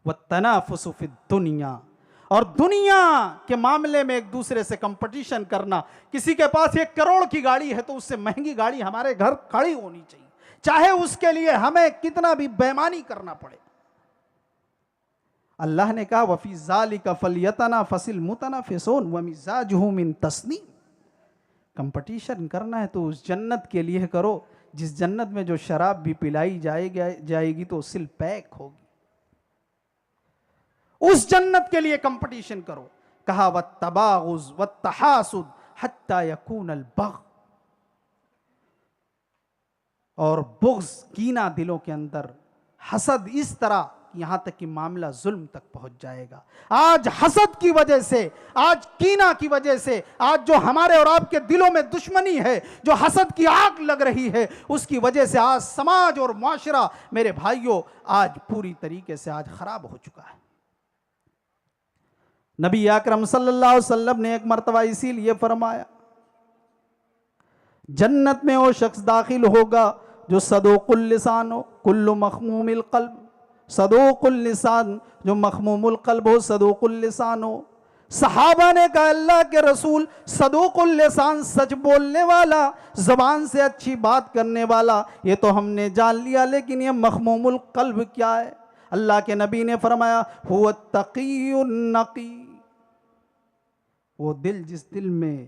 A: वह तनाफुसु फिद दुनिया, और दुनिया के मामले में एक दूसरे से कंपटीशन करना। किसी के पास 1 करोड़ की गाड़ी है तो उससे महंगी गाड़ी हमारे घर खड़ी होनी चाहिए, चाहे उसके लिए हमें कितना भी बेईमानी करना पड़े। अल्लाह ने कहा, वफी ज़ालिका फलियतनाफसिल मुतनाफिसून व मिज़ाजुहु मिन तस्नीम। कंपटीशन करना है तो उस जन्नत के लिए करो जिस जन्नत में जो शराब भी पिलाई जाएगी तो सिल पैक होगी, उस जन्नत के लिए कंपटीशन करो। कहा, वत्तबागुज़ वत्तहासुद हत्ता यकून अल बग़, और बुग़्ज़, कीना दिलों के अंदर, हसद इस तरह यहां तक कि मामला जुल्म तक पहुंच जाएगा। आज हसद की वजह से, आज कीना की वजह से, आज जो हमारे और आपके दिलों में दुश्मनी है, जो हसद की आग लग रही है, उसकी वजह से आज समाज और मुआशरा, मेरे भाइयों, आज पूरी तरीके से आज खराब हो चुका है। नबी अकरम सल्लल्लाहु अलैहि वसल्लम ने एक मर्तबा इसीलिए फरमाया, जन्नत में वो शख्स दाखिल होगा जो सदोकुल लिसान हो, कुल्लु मखमूमिल कल्ब, सदोकुल लिसान, जो मखमूमुल कल्ब हो, सदोकुल लिसान हो। सहाबा ने कहा अल्लाह के रसूल, सदोकुल लिसान सच बोलने वाला, जबान से अच्छी बात करने वाला, ये तो हमने जान लिया, लेकिन ये मखमूमुल कल्ब क्या है? अल्लाह के नबी ने फरमाया हुवा तक़ीयुन नक़ी, वो दिल जिस दिल में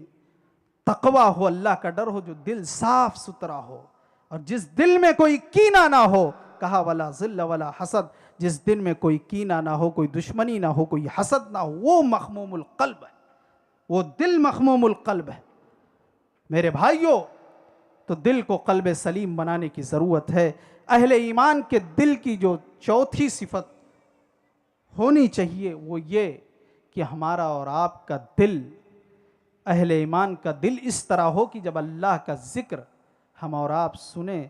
A: तकवा हो, अल्लाह का डर हो, जो दिल साफ सुथरा हो, और जिस दिल में कोई कीना ना हो, कहा वला ज़िल्ल वला हसद, जिस दिल में कोई कीना ना हो, कोई दुश्मनी ना हो, कोई हसद ना हो, वो मखमूमुल कल्ब है, वो दिल मखमूमुल कल्ब है। मेरे भाइयों, तो दिल को कल्ब सलीम बनाने की ज़रूरत है। अहले ईमान के दिल की जो चौथी सिफत होनी चाहिए वो ये कि हमारा और आपका दिल, अहले ईमान का दिल इस तरह हो कि जब अल्लाह का जिक्र हम और आप सुने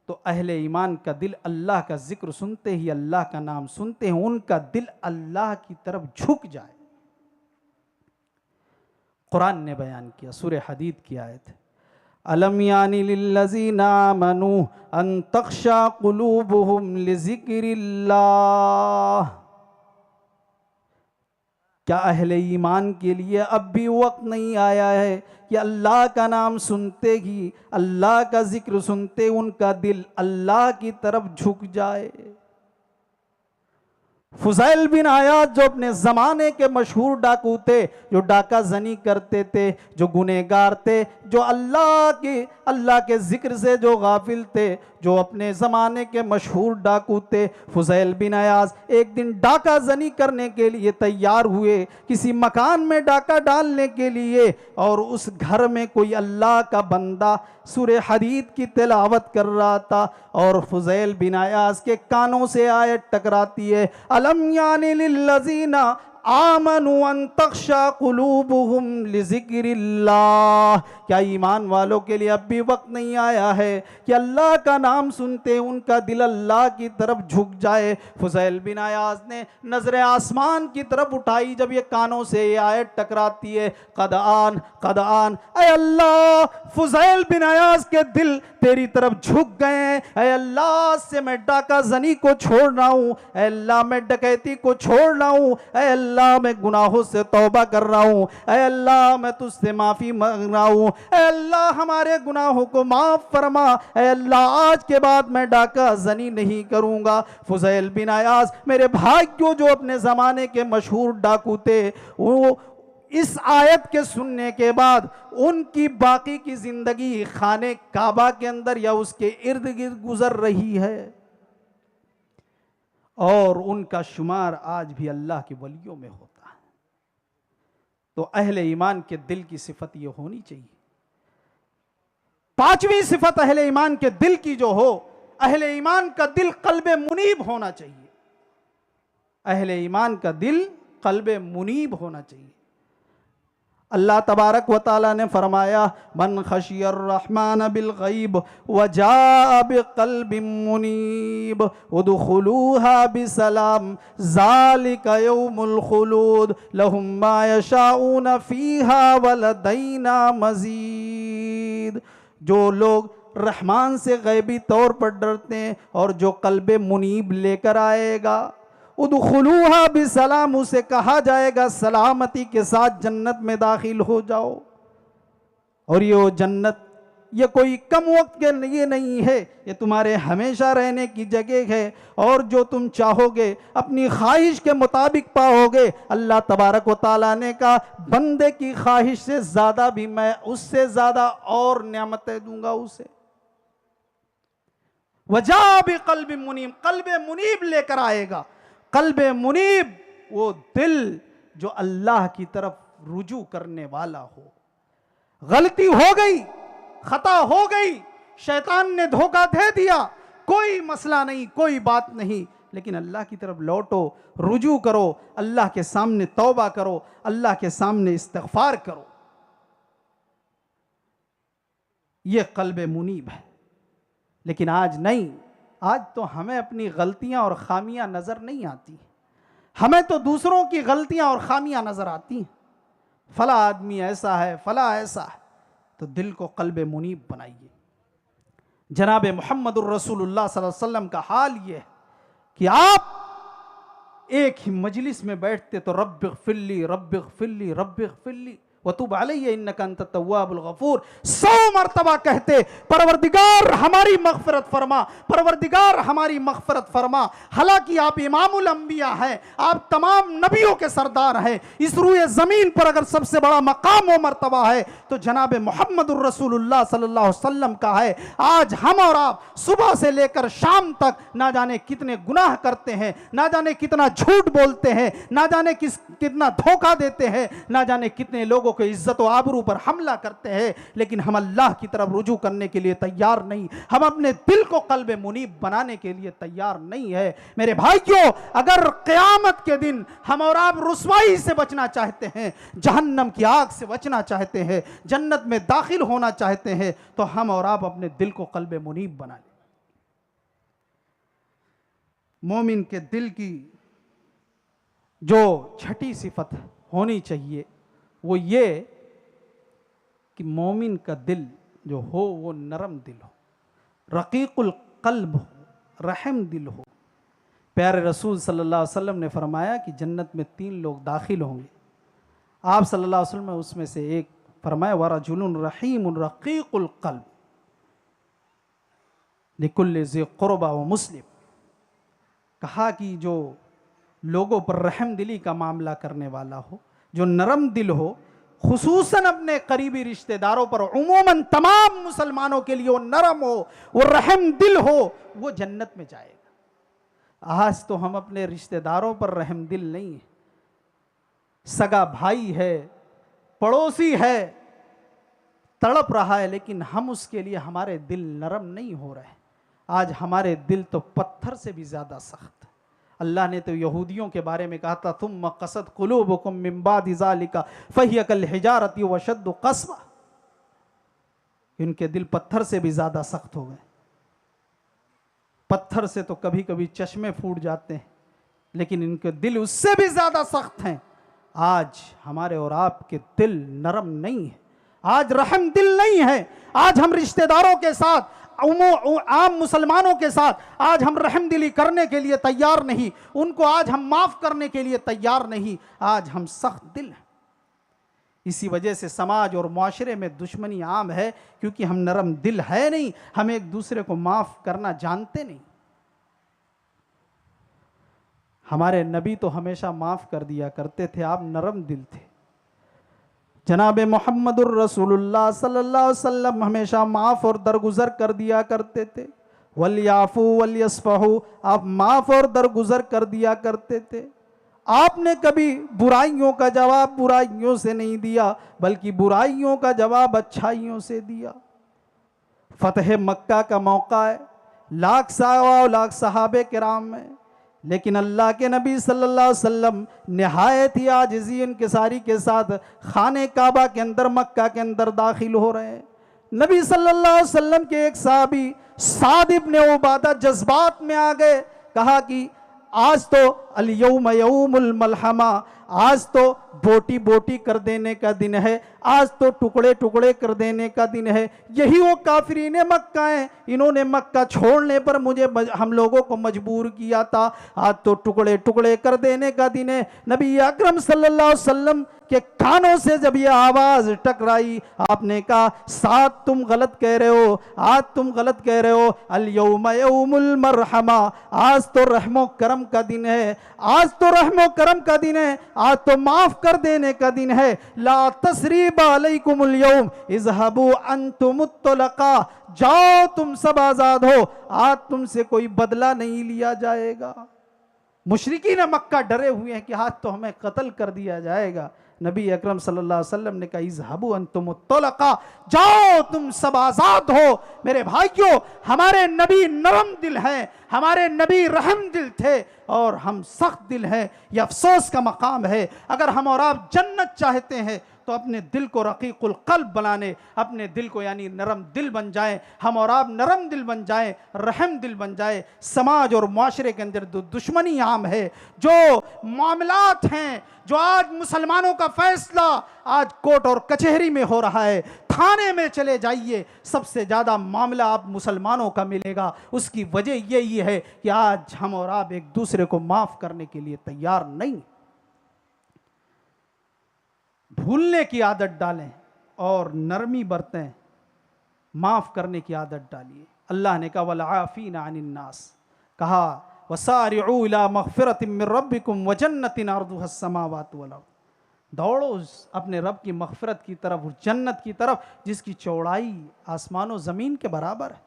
A: तो अहले ईमान का दिल अल्लाह का जिक्र सुनते ही, अल्लाह का नाम सुनते हैं, उनका दिल अल्लाह की तरफ झुक जाए। कुरान ने बयान किया, सूरह हदीद की आयत है, अलम यानी लिल्लज़ीना आमनू अन तख्शा कुलूबुहुम लिज़िक्रिल्लाह, क्या अहले ईमान के लिए अब भी वक्त नहीं आया है कि अल्लाह का नाम सुनते ही, अल्लाह का जिक्र सुनते उनका दिल अल्लाह की तरफ झुक जाए? फुज़ैल बिन आयाद जो अपने ज़माने के मशहूर डाकू थे, जो डाका जनी करते थे, जो गुनहगार थे, जो अल्लाह के जिक्र से जो गाफिल थे, जो अपने ज़माने के मशहूर डाकू थे, फुज़ैल बिन आयाज एक दिन डाका जनी करने के लिए तैयार हुए, किसी मकान में डाका डालने के लिए, और उस घर में कोई अल्लाह का बंदा सूरह हदीद की तिलावत कर रहा था, और फुज़ैल बिन आयाज के कानों से आयत टकराती है, अलम यानी लिल्लज़ीना आमनु अन तख्शा कुलूबुहुम लिज़िक्रिल्लाह, क्या ईमान वालों के लिए अब भी वक्त नहीं आया है कि अल्लाह का नाम सुनते उनका दिल अल्लाह की तरफ झुक जाए? फुज़ैल बिन आयाज ने नजर आसमान की तरफ उठाई, जब ये कानों से ये आयत टकराती है, कद आन ऐ अल्लाह, फुज़ैल बिन आयाज के दिल तेरी तरफ झुक गए हैं, ऐ अल्लाह से मैं डाका जनी को छोड़ रहा हूँ, ऐ अल्लाह मैं डकैती को छोड़ रहा हूँ, ऐ अल्लाह मैं गुनाहों से तौबा कर रहा हूँ, ऐ अल्लाह मैं तुझसे माफ़ी मांग रहा हूँ, ऐ अल्लाह हमारे गुनाहों को माफ़ फरमा, ऐ अल्लाह आज के बाद मैं डाका जनी नहीं करूँगा। फुज़ैल बिन आयाज मेरे भाइयों जो अपने ज़माने के मशहूर डाकू थे, वो इस आयत के सुनने के बाद उनकी बाकी की जिंदगी खाने काबा के अंदर या उसके इर्द गिर्द गुजर रही है, और उनका शुमार आज भी अल्लाह के वलियों में होता है। तो अहले ईमान के दिल की सिफत ये होनी चाहिए। पांचवी सिफत अहले ईमान के दिल की जो हो, अहले ईमान का दिल कल्बे मुनीब होना चाहिए। अहले ईमान का दिल कल्बे मुनीब होना चाहिए। अल्लाह तबारक व ताला ने फरमाया, मन खशियर रहमान बिल गैब व जा बिक़ल्बिन मुनीब उदखुलूहा बिसलाम ज़ालिका यौमुल खुलूद लहुम मा यशाऊन फीहा व लदैना मज़ीद। जो लोग रहमान से गैबी तौर पर डरते हैं और जो कल्बे मुनीब लेकर आएगा, उदखुलूहा बिसलाम, उसे कहा जाएगा सलामती के साथ जन्नत में दाखिल हो जाओ। और ये वो जन्नत ये कोई कम वक्त के लिए नहीं है, ये तुम्हारे हमेशा रहने की जगह है, और जो तुम चाहोगे अपनी ख्वाहिश के मुताबिक पाओगे। अल्लाह तबारक व ताला ने कहा, बंदे की ख्वाहिश से ज़्यादा भी मैं उससे ज़्यादा और नेमतें दूंगा उसे। वजा बिक़ल्बिन मुनीब, कल्बे मुनीब लेकर आएगा। कल्बे मुनीब वो दिल जो अल्लाह की तरफ रुजू करने वाला हो। गलती हो गई, खता हो गई, शैतान ने धोखा दे दिया, कोई मसला नहीं, कोई बात नहीं, लेकिन अल्लाह की तरफ लौटो, रुजू करो, अल्लाह के सामने तौबा करो, अल्लाह के सामने इस्तिग़फ़ार करो। यह कल्बे मुनीब है। लेकिन आज नहीं, आज तो हमें अपनी गलतियां और खामियां नजर नहीं आती, हमें तो दूसरों की गलतियां और खामियां नजर आती हैं। फला आदमी ऐसा है, फला ऐसा है, तो दिल को कल्ब मुनीब बनाइए। जनाब मुहम्मदुर रसूलुल्लाह सल्लल्लाहु अलैहि वसल्लम का हाल ये है कि आप एक ही मजलिस में बैठते तो रब्बिग़फिरली रब्बिग़फिरली रब्बिग़फिरली वतूब अलैया इन्नका अंत तव्वाबुल गफूर 100 मरतबा कहते, परवरदिगार हमारी मग़फ़िरत फरमा, परवरदिगार हमारी मग़फ़िरत फरमा। हालांकि आप इमामुल अंबिया हैं, आप तमाम नबियों के सरदार हैं। इस रूए ज़मीन पर अगर सबसे बड़ा मकाम व मरतबा है तो जनाब मुहम्मदुर रसूलुल्लाह सल्लल्लाहु अलैहि वसल्लम का है। आज हम और आप सुबह से लेकर शाम तक ना जाने कितने गुनाह करते हैं, ना जाने कितना झूठ बोलते हैं, ना जाने कितना धोखा देते हैं, ना जाने कितने लोगों को इज्जत और आबरू पर हमला करते हैं, लेकिन हम अल्लाह की तरफ रुजू करने के लिए तैयार नहीं। हम अपने दिल को कल्ब मुनीब बनाने के लिए तैयार नहीं है। मेरे भाइयों, अगर क़यामत के दिन हम और आप रुसवाई से बचना चाहते हैं, जहन्नम की आग से बचना चाहते हैं, जन्नत में दाखिल होना चाहते हैं, तो हम और आप अपने दिल को कल्ब मुनीब बना लें। मोमिन के दिल की जो छठी सिफत होनी चाहिए वो ये कि मोमिन का दिल जो हो वो नरम दिल हो, रकीकुल कल्ब हो, रहम दिल हो। प्यारे रसूल सल्लल्लाहु अलैहि वसल्लम ने फरमाया कि जन्नत में 3 लोग दाखिल होंगे। आप सल्लल्लाहु अलैहि वसल्लम उसमें से एक फरमाया वरजुलुन रहीमुन रकीकुल कल्ब लिकुल्लि ज़ी क़ुरबा व मुस्लिम। कहा कि जो लोगों पर रहम दिली का मामला करने वाला हो, जो नरम दिल हो, खुसूसन अपने करीबी रिश्तेदारों पर, उमूमन तमाम मुसलमानों के लिए वो नरम हो, वो रहम दिल हो, वो जन्नत में जाएगा। आज तो हम अपने रिश्तेदारों पर रहम दिल नहीं है। सगा भाई है, पड़ोसी है, तड़प रहा है, लेकिन हम उसके लिए हमारे दिल नरम नहीं हो रहे। आज हमारे दिल तो पत्थर से भी ज्यादा सख्त। अल्लाह ने तो यहूदियों के बारे में कहा था तुम क़सद क़ुलूबुकुम मिन बादि ज़ालिका फ़हिय कल हिजारति व अशद्दु क़स्वा। इनके दिल पत्थर से भी ज़्यादा सख्त हो गए। पत्थर से तो कभी कभी चश्मे फूट जाते हैं, लेकिन इनके दिल उससे भी ज़्यादा सख्त हैं। आज हमारे और आपके दिल नरम नहीं है, आज रहम दिल नहीं है। आज हम रिश्तेदारों के साथ, आम मुसलमानों के साथ आज हम रहम दिली करने के लिए तैयार नहीं, उनको आज हम माफ़ करने के लिए तैयार नहीं। आज हम सख्त दिल हैं। इसी वजह से समाज और माशरे में दुश्मनी आम है, क्योंकि हम नरम दिल है नहीं, हम एक दूसरे को माफ़ करना जानते नहीं। हमारे नबी तो हमेशा माफ़ कर दिया करते थे, आप नरम दिल थे। जनाब मुहम्मदुर रसूलुल्लाह सल्लल्लाहु अलैहि वसल्लम हमेशा माफ़ और दरगुजर कर दिया करते थे। वलियाफू वलियस्फहू, आप माफ़ और दरगुजर कर दिया करते थे। आपने कभी बुराइयों का जवाब बुराइयों से नहीं दिया, बल्कि बुराइयों का जवाब अच्छाइयों से दिया। फतह मक्का का मौका है, लाख सहाबे किराम में, लेकिन अल्लाह के नबी सल्लल्लाहु अलैहि वसल्लम निहायत ही आजिज़ी इंकिसारी के साथ खाने काबा के अंदर, मक्का के अंदर दाखिल हो रहे हैं। नबी सल्लल्लाहु अलैहि वसल्लम के एक साहबी साद इब्न उबादा जज्बात में आ गए, कहा कि आज तो अल यौम यौमुल मलहमा, आज तो बोटी बोटी कर देने का दिन है, आज तो टुकड़े टुकड़े कर देने का दिन है। यही वो काफिरीन मक्का हैं, इन्होंने मक्का छोड़ने पर मुझे हम लोगों को मजबूर किया था, आज तो टुकड़े टुकड़े कर देने का दिन है। नबी अकरम सल्लल्लाहु अलैहि वसल्लम के कानों से जब ये आवाज़ टकराई, आपने कहा साथ तुम गलत कह रहे हो, आज तुम गलत कह रहे हो। अल यौम यौमुल मरहमा, आज तो रहमो करम का दिन है, आज तो रहमो करम का दिन है, आज तो माफ़ कर देने का दिन है। ला तसरीब अलैकुमुल यौम इज़हबू अंतुमुत तुलका, जाओ तुम सब आज़ाद हो, आज तुमसे कोई बदला नहीं लिया जाएगा। मुशरिकीन मक्का डरे हुए हैं कि आज तो हमें कत्ल कर दिया जाएगा। नबी अकरम सल्लल्लाहु अलैहि वसल्लम ने कहा इज़हबू अंतुम तुलका, जाओ तुम सब आज़ाद हो। मेरे भाइयों, हमारे नबी नरम दिल हैं, हमारे नबी रहम दिल थे, और हम सख्त दिल हैं। यह अफसोस का मकाम है। अगर हम और आप जन्नत चाहते हैं तो अपने दिल को रकीकुल कल्ब बनाने, अपने दिल को यानी नरम दिल बन जाएं। हम और आप नरम दिल बन जाएं, रहम दिल बन जाए। समाज और माशरे के अंदर दुश्मनी आम है, जो मामलात हैं, जो आज मुसलमानों का फैसला आज कोर्ट और कचहरी में हो रहा है,
B: थाने में चले जाइए, सबसे ज़्यादा मामला आप मुसलमानों का मिलेगा। उसकी वजह यही है कि आज हम और आप एक दूसरे को माफ़ करने के लिए तैयार नहीं। भूलने की आदत डालें और नरमी बरतें, माफ़ करने की आदत डालिए। अल्लाह ने कहा वल आफ़ीना अनिन नास, कहा वसारिऊ इला मग़फ़िरतिम मिन रब्बिकुम व जन्नतिन अर्दुहस समावातु वल अर्द, दौड़ो अपने रब की मग़फ़िरत की तरफ, उस जन्नत की तरफ जिसकी चौड़ाई आसमान और ज़मीन के बराबर है।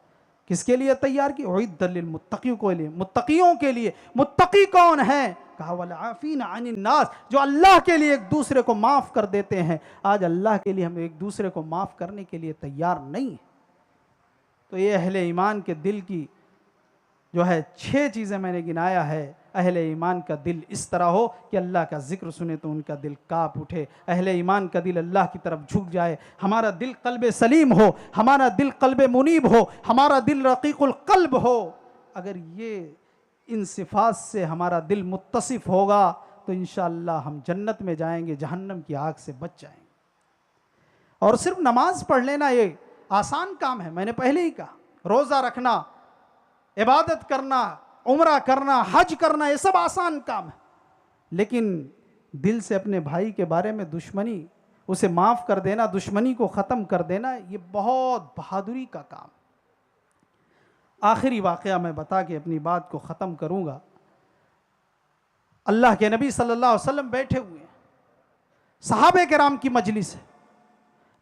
B: किसके लिए तैयार की? उइद्दत लिल मुत्तक़ियों के लिए, मुत्तक़ियों के लिए। मुत्तक़ी कौन है? कहा वल आफ़ीना अनिन नास, जो अल्लाह के लिए एक दूसरे को माफ़ कर देते हैं। आज अल्लाह के लिए हम एक दूसरे को माफ़ करने के लिए तैयार नहीं है। तो ये अहले ईमान के दिल की जो है 6 चीज़ें मैंने गिनाया है। अहले ईमान का दिल इस तरह हो कि अल्लाह का जिक्र सुने तो उनका दिल काँप उठे। अहले ईमान का दिल अल्लाह की तरफ झुक जाए। हमारा दिल क़ल्ब सलीम हो, हमारा दिल क़ल्ब मुनीब हो, हमारा दिल रक़ीक़ुल क़ल्ब हो। अगर ये इन सिफ़ात से हमारा दिल मुत्तसिफ़ होगा तो इंशाअल्लाह हम जन्नत में जाएंगे, जहन्नम की आग से बच जाएंगे। और सिर्फ नमाज पढ़ लेना ये आसान काम है, मैंने पहले ही कहा। रोज़ा रखना, इबादत करना, उम्रा करना, हज करना, ये सब आसान काम है। लेकिन दिल से अपने भाई के बारे में दुश्मनी, उसे माफ़ कर देना, दुश्मनी को ख़त्म कर देना, ये बहुत बहादुरी का काम। आखिरी वाक़या मैं बता के अपनी बात को ख़त्म करूँगा। अल्लाह के नबी सल्लल्लाहु अलैहि वसल्लम बैठे हुए हैं, सहाबे किराम की मजलिस है।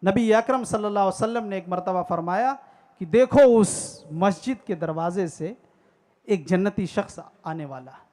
B: नबी अकरम सल्लल्लाहु अलैहि वसल्लम ने एक मरतबा फरमाया कि देखो उस मस्जिद के दरवाजे से एक जन्नती शख्स आने वाला है।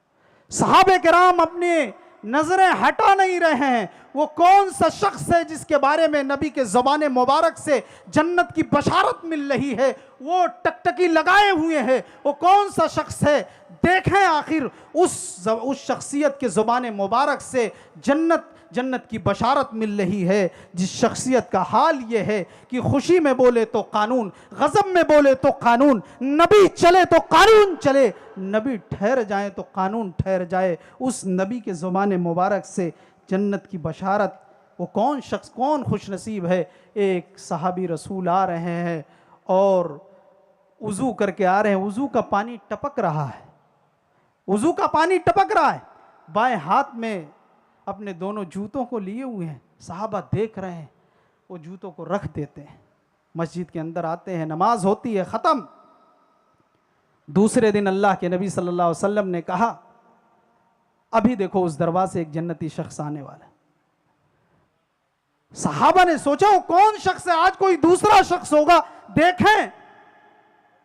B: सहाबे किराम अपने नजरें हटा नहीं रहे हैं। वो कौन सा शख्स है जिसके बारे में नबी के ज़बान मुबारक से जन्नत की बशारत मिल रही है? वो टकटकी लगाए हुए हैं। वो कौन सा शख्स है? देखें आखिर उस शख्सियत के ज़बान मुबारक से जन्नत की बशारत मिल रही है, जिस शख्सियत का हाल ये है कि खुशी में बोले तो कानून, गज़ब में बोले तो कानून, नबी चले तो कानून चले, नबी ठहर जाए तो कानून ठहर जाए। उस नबी के ज़ुबान मुबारक से जन्नत की बशारत, वो कौन शख्स, कौन खुशनसीब है? एक सहाबी रसूल आ रहे हैं और वज़ू करके आ रहे हैं, वज़ू का पानी टपक रहा है, वज़ू का पानी टपक रहा है। बाएं हाथ में अपने दोनों जूतों को लिए हुए हैं। सहाबा देख रहे हैं, वो जूतों को रख देते हैं, मस्जिद के अंदर आते हैं, नमाज होती है, ख़त्म। दूसरे दिन अल्लाह के नबी सल्लल्लाहु अलैहि वसल्लम ने कहा अभी देखो उस दरवाजे से एक जन्नती शख्स आने वाला है। सहाबा ने सोचा वो कौन शख्स है, आज कोई दूसरा शख्स होगा। देखें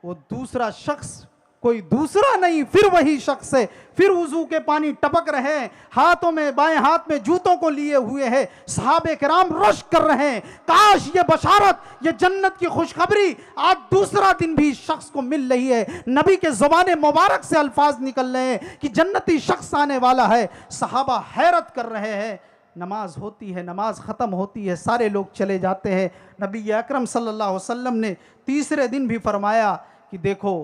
B: वो दूसरा शख्स कोई दूसरा नहीं, फिर वही शख्स है। फिर वुजू के पानी टपक रहे हैं, हाथों में, बाएं हाथ में जूतों को लिए हुए हैं। सहाबे किराम रश कर रहे हैं, काश ये बशारत, ये जन्नत की खुशखबरी आज दूसरा दिन भी शख्स को मिल रही है। नबी के ज़बान मुबारक से अल्फाज निकल रहे हैं कि जन्नती शख्स आने वाला है। सहाबा हैरत कर रहे हैं। नमाज होती है, नमाज ख़त्म होती है, सारे लोग चले जाते हैं। नबी अकरम सल्लल्लाहु अलैहि वसल्लम ने तीसरे दिन भी फरमाया कि देखो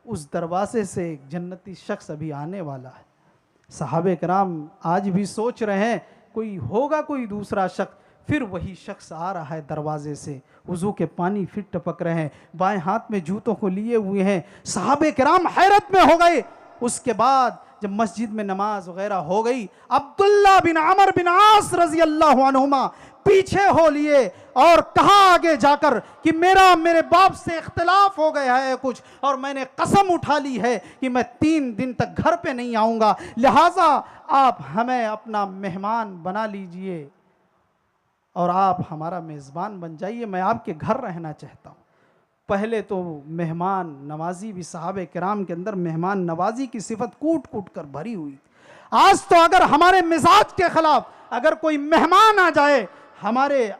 B: उस दरवाजे से एक जन्नती शख्स अभी आने वाला है। सहाबे किराम आज भी सोच रहे हैं कोई होगा, कोई दूसरा शख्स। फिर वही शख्स आ रहा है दरवाजे से, वज़ू के पानी फिर टपक रहे हैं, बाएं हाथ में जूतों को लिए हुए हैं। सहाबे किराम हैरत में हो गए। उसके बाद जब मस्जिद में नमाज वगैरह हो गई, अब्दुल्ला बिन अमर बिन आस रज़ी अल्लाहु अन्हुमा पीछे हो लिए और कहा आगे जाकर कि मेरे बाप से इख्तिलाफ हो गया है कुछ, और मैंने कसम उठा ली है कि मैं 3 दिन तक घर पे नहीं आऊँगा, लिहाजा आप हमें अपना मेहमान बना लीजिए और आप हमारा मेज़बान बन जाइए, मैं आपके घर रहना चाहता हूँ। पहले तो मेहमान नवाजी भी सहाबे किराम के अंदर मेहमान नवाजी की सिफत कूट कूट कर भरी हुई। आज तो अगर हमारे मिजाज के खिलाफ अगर कोई मेहमान आ जाए, हमारे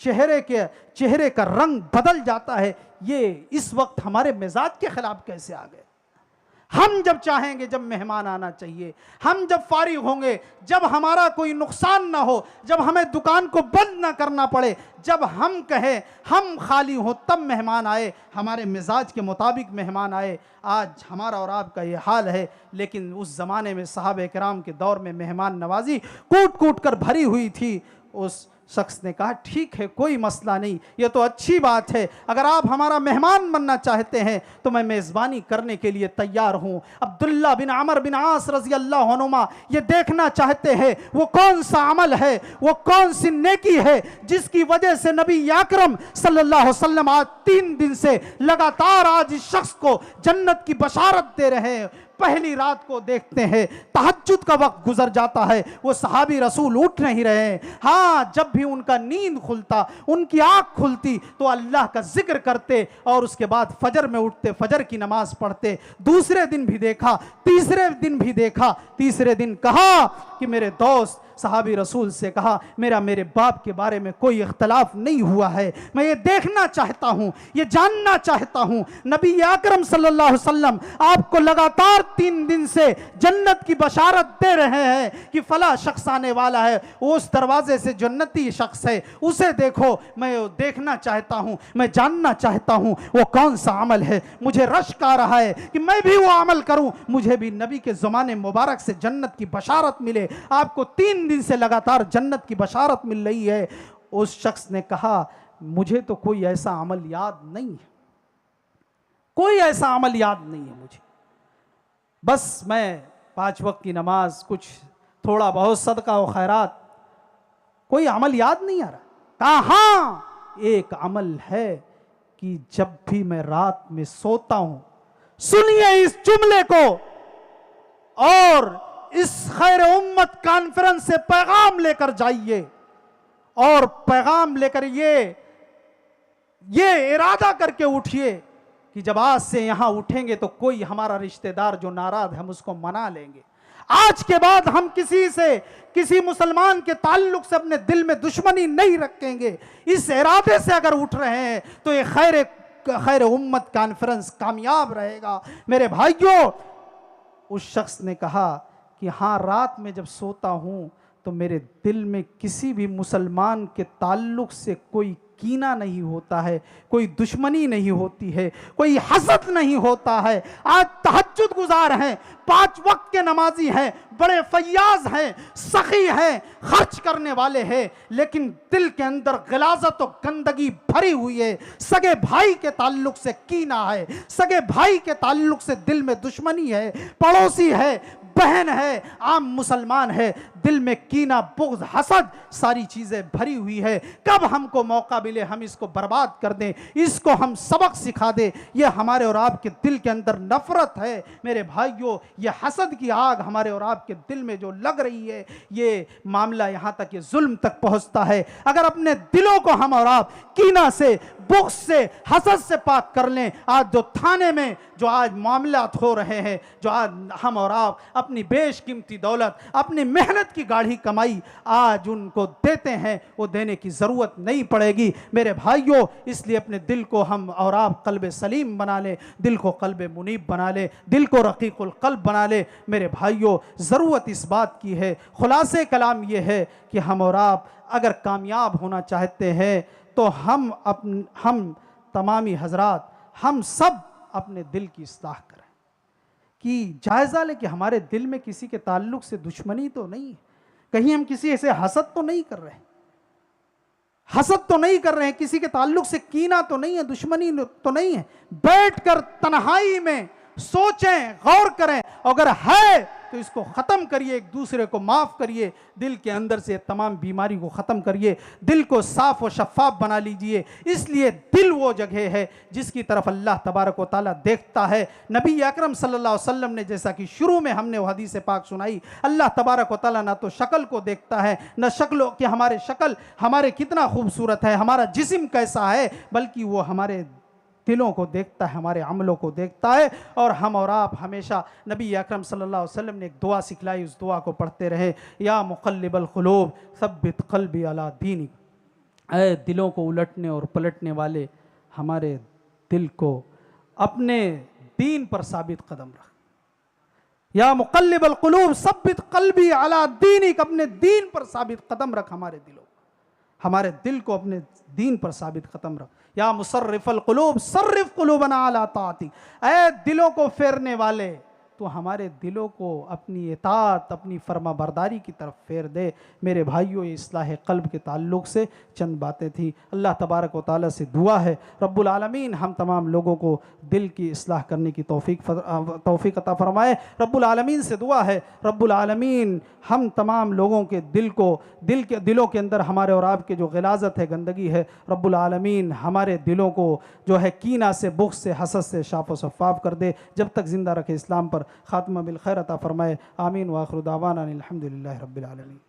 B: चेहरे का रंग बदल जाता है। ये इस वक्त हमारे मिजाज के खिलाफ कैसे आ गए? हम जब चाहेंगे, जब मेहमान आना चाहिए, हम जब फारिग होंगे, जब हमारा कोई नुकसान ना हो, जब हमें दुकान को बंद ना करना पड़े, जब हम कहें हम खाली हो तब मेहमान आए, हमारे मिजाज के मुताबिक मेहमान आए। आज हमारा और आपका ये हाल है। लेकिन उस ज़माने में सहाबे किराम के दौर में मेहमान नवाजी कूट कूट कर भरी हुई थी। उस शख्स ने कहा ठीक है, कोई मसला नहीं, ये तो अच्छी बात है, अगर आप हमारा मेहमान बनना चाहते हैं तो मैं मेज़बानी करने के लिए तैयार हूं। अब्दुल्ला बिन अमर बिन आस रज़ी अल्लाह अन्हुमा ये देखना चाहते हैं वो कौन सा अमल है, वो कौन सी नेकी है जिसकी वजह से नबी अकरम सल्लल्लाहु अलैहि वसल्लम आज 3 दिन से लगातार आज इस शख्स को जन्नत की बशारत दे रहे हैं। पहली रात को देखते हैं, तहज्जुद का वक्त गुजर जाता है, वो सहाबी रसूल उठ नहीं रहे हैं। हाँ, जब भी उनका नींद खुलता, उनकी आंख खुलती तो अल्लाह का जिक्र करते और उसके बाद फजर में उठते, फजर की नमाज पढ़ते। दूसरे दिन भी देखा, तीसरे दिन भी देखा, तीसरे दिन कहा कि मेरे दोस्त सहाबी रसूल से कहा मेरा मेरे बाप के बारे में कोई इख्तलाफ नहीं हुआ है, मैं ये देखना चाहता हूँ, ये जानना चाहता हूँ। नबी अकरम सल्लल्लाहु अलैहि वसल्लम आपको लगातार 3 दिन से जन्नत की बशारत दे रहे हैं कि फला शख्स आने वाला है, उस दरवाजे से जन्नती शख्स है, उसे देखो। मैं देखना चाहता हूँ, मैं जानना चाहता हूँ वो कौन सा अमल है। मुझे रश्क आ रहा है कि मैं भी वो अमल करूँ, मुझे भी नबी के ज़माने मुबारक से जन्नत की बशारत मिले। आपको 3 दिन से लगातार जन्नत की बशारत मिल रही है। उस शख्स ने कहा मुझे तो कोई ऐसा अमल याद नहीं है, कोई ऐसा अमल याद नहीं है मुझे, बस मैं 5 वक्त की नमाज, कुछ थोड़ा बहुत सदका व खैरात, कोई अमल याद नहीं आ रहा। कहा हाँ, एक अमल है कि जब भी मैं रात में सोता हूं, सुनिए इस जुमले को और इस खैर उम्मत कॉन्फ्रेंस से पैगाम लेकर जाइए और पैगाम लेकर ये इरादा करके उठिए कि जब आज से यहां उठेंगे तो कोई हमारा रिश्तेदार जो नाराज है हम उसको मना लेंगे। आज के बाद हम किसी मुसलमान के ताल्लुक से अपने दिल में दुश्मनी नहीं रखेंगे। इस इरादे से अगर उठ रहे हैं तो ये खैर उम्मत कॉन्फ्रेंस कामयाब रहेगा। मेरे भाइयों, उस शख्स ने कहा कि हाँ, रात में जब सोता हूं तो मेरे दिल में किसी भी मुसलमान के ताल्लुक से कोई कीना नहीं होता है, कोई दुश्मनी नहीं होती है, कोई हसद नहीं होता है। आज तहज्जुद गुजार हैं, 5 वक्त के नमाजी हैं, बड़े फयाज हैं, सखी हैं, खर्च करने वाले हैं, लेकिन दिल के अंदर गिलाज़त और गंदगी भरी हुई है। सगे भाई के ताल्लुक से कीना है, सगे भाई के ताल्लुक से दिल में दुश्मनी है, पड़ोसी है, बहन है, आम मुसलमान है, दिल में कीना, बुग़्ज़, हसद, सारी चीज़ें भरी हुई है। कब हमको मौका मिले हम इसको बर्बाद कर दें, इसको हम सबक सिखा दें। ये हमारे और आपके दिल के अंदर नफरत है मेरे भाइयों, ये हसद की आग हमारे और आपके दिल में जो लग रही है, ये मामला यहाँ तक, ये जुल्म तक पहुँचता है। अगर अपने दिलों को हम और आप कीना से, बुग़्ज़ से, हसद से पाक कर लें, आज जो थाने में जो आज मामलात हो रहे हैं, जो आज हम और आप अपनी बेशकीमती दौलत, अपनी मेहनत की गाढ़ी कमाई आज उनको देते हैं, वो देने की ज़रूरत नहीं पड़ेगी मेरे भाइयों। इसलिए अपने दिल को हम और आप क़ल्ब सलीम बना लें, दिल को क़ल्ब मुनीब बना लें, दिल को रक़ीक़ुल क़ल्ब बना लें मेरे भाइयों। ज़रूरत इस बात की है, खुलासे कलाम ये है कि हम और आप अगर कामयाब होना चाहते हैं तो हम तमामी हजरात, हम सब अपने दिल की इस्लाह करें कि जायज़ा लें कि हमारे दिल में किसी के ताल्लुक से दुश्मनी तो नहीं है, कहीं हम किसी ऐसे हसद तो नहीं कर रहे हैं, हसद तो नहीं कर रहे हैं, किसी के ताल्लुक से कीना तो नहीं है, दुश्मनी तो नहीं है। बैठकर तन्हाई में सोचें, गौर करें, अगर है तो इसको ख़त्म करिए, एक दूसरे को माफ़ करिए, दिल के अंदर से तमाम बीमारी को ख़त्म करिए, दिल को साफ़ व शफ़ाफ़ बना लीजिए। इसलिए दिल वो जगह है जिसकी तरफ अल्लाह तबारक व तआला देखता है। नबी अकरम सल्लल्लाहु अलैहि वसल्लम ने, जैसा कि शुरू में हमने वो हदीस पाक सुनाई, अल्लाह तबारक व तआला ना तो शक्ल को देखता है, न शक्ल कि हमारे शक्ल हमारे कितना खूबसूरत है, हमारा जिस्म कैसा है, बल्कि वो हमारे दिलों को देखता है, हमारे अमलों को देखता है। और हम और आप हमेशा नबी अकरम सल्लल्लाहु अलैहि वसल्लम ने एक दुआ सिखलाई, उस दुआ को पढ़ते रहे, या मुक़ल्लिबल क़ुलूब सब्बित क़ल्बी अला दीनिक। ऐ दिलों को उलटने और पलटने वाले, हमारे दिल को अपने दीन पर साबित कदम रख। या मुक़ल्लिबल क़ुलूब सब्बित क़ल्बी अला दीनिक, अपने दीन पर साबित कदम रख, हमारे दिलों, हमारे दिल को अपने दीन पर साबित कदम रख। या मुसर्रिफल क़ुलूब सर्रिफ क़ुलूबना अला ताअतिक, ऐ दिलों को फेरने वाले, तो हमारे दिलों को अपनी इताअत, अपनी फर्मा बरदारी की तरफ फेर दे। मेरे भाइयों, ये इस्लाह क़ल्ब के ताल्लुक़ से चंद बातें थी। अल्लाह तबारक व तआला से दुआ है रब्बुल आलमीन हम तमाम लोगों को दिल की इस्लाह करने की तौफ़ीक़ अता फ़रमाए। रब्बुल आलमीन से दुआ है रब्बुल आलमीन हम तमाम लोगों के दिलों के अंदर हमारे और आपके जो ग़िलाज़त है, गंदगी है, रब्बुल आलमीन हमारे दिलों को जो है कीना से, बुग़्ज़ से, हसद से शाफ़ व शफ़ाफ़ कर दे। जब तक ज़िंदा रखे इस्लाम पर। ख़ात्मा बिल खैर अता फ़रमाए। आमीन व आखिर दावाना अनिल हम्दुलिल्लाहि रब्बिल आलमीन।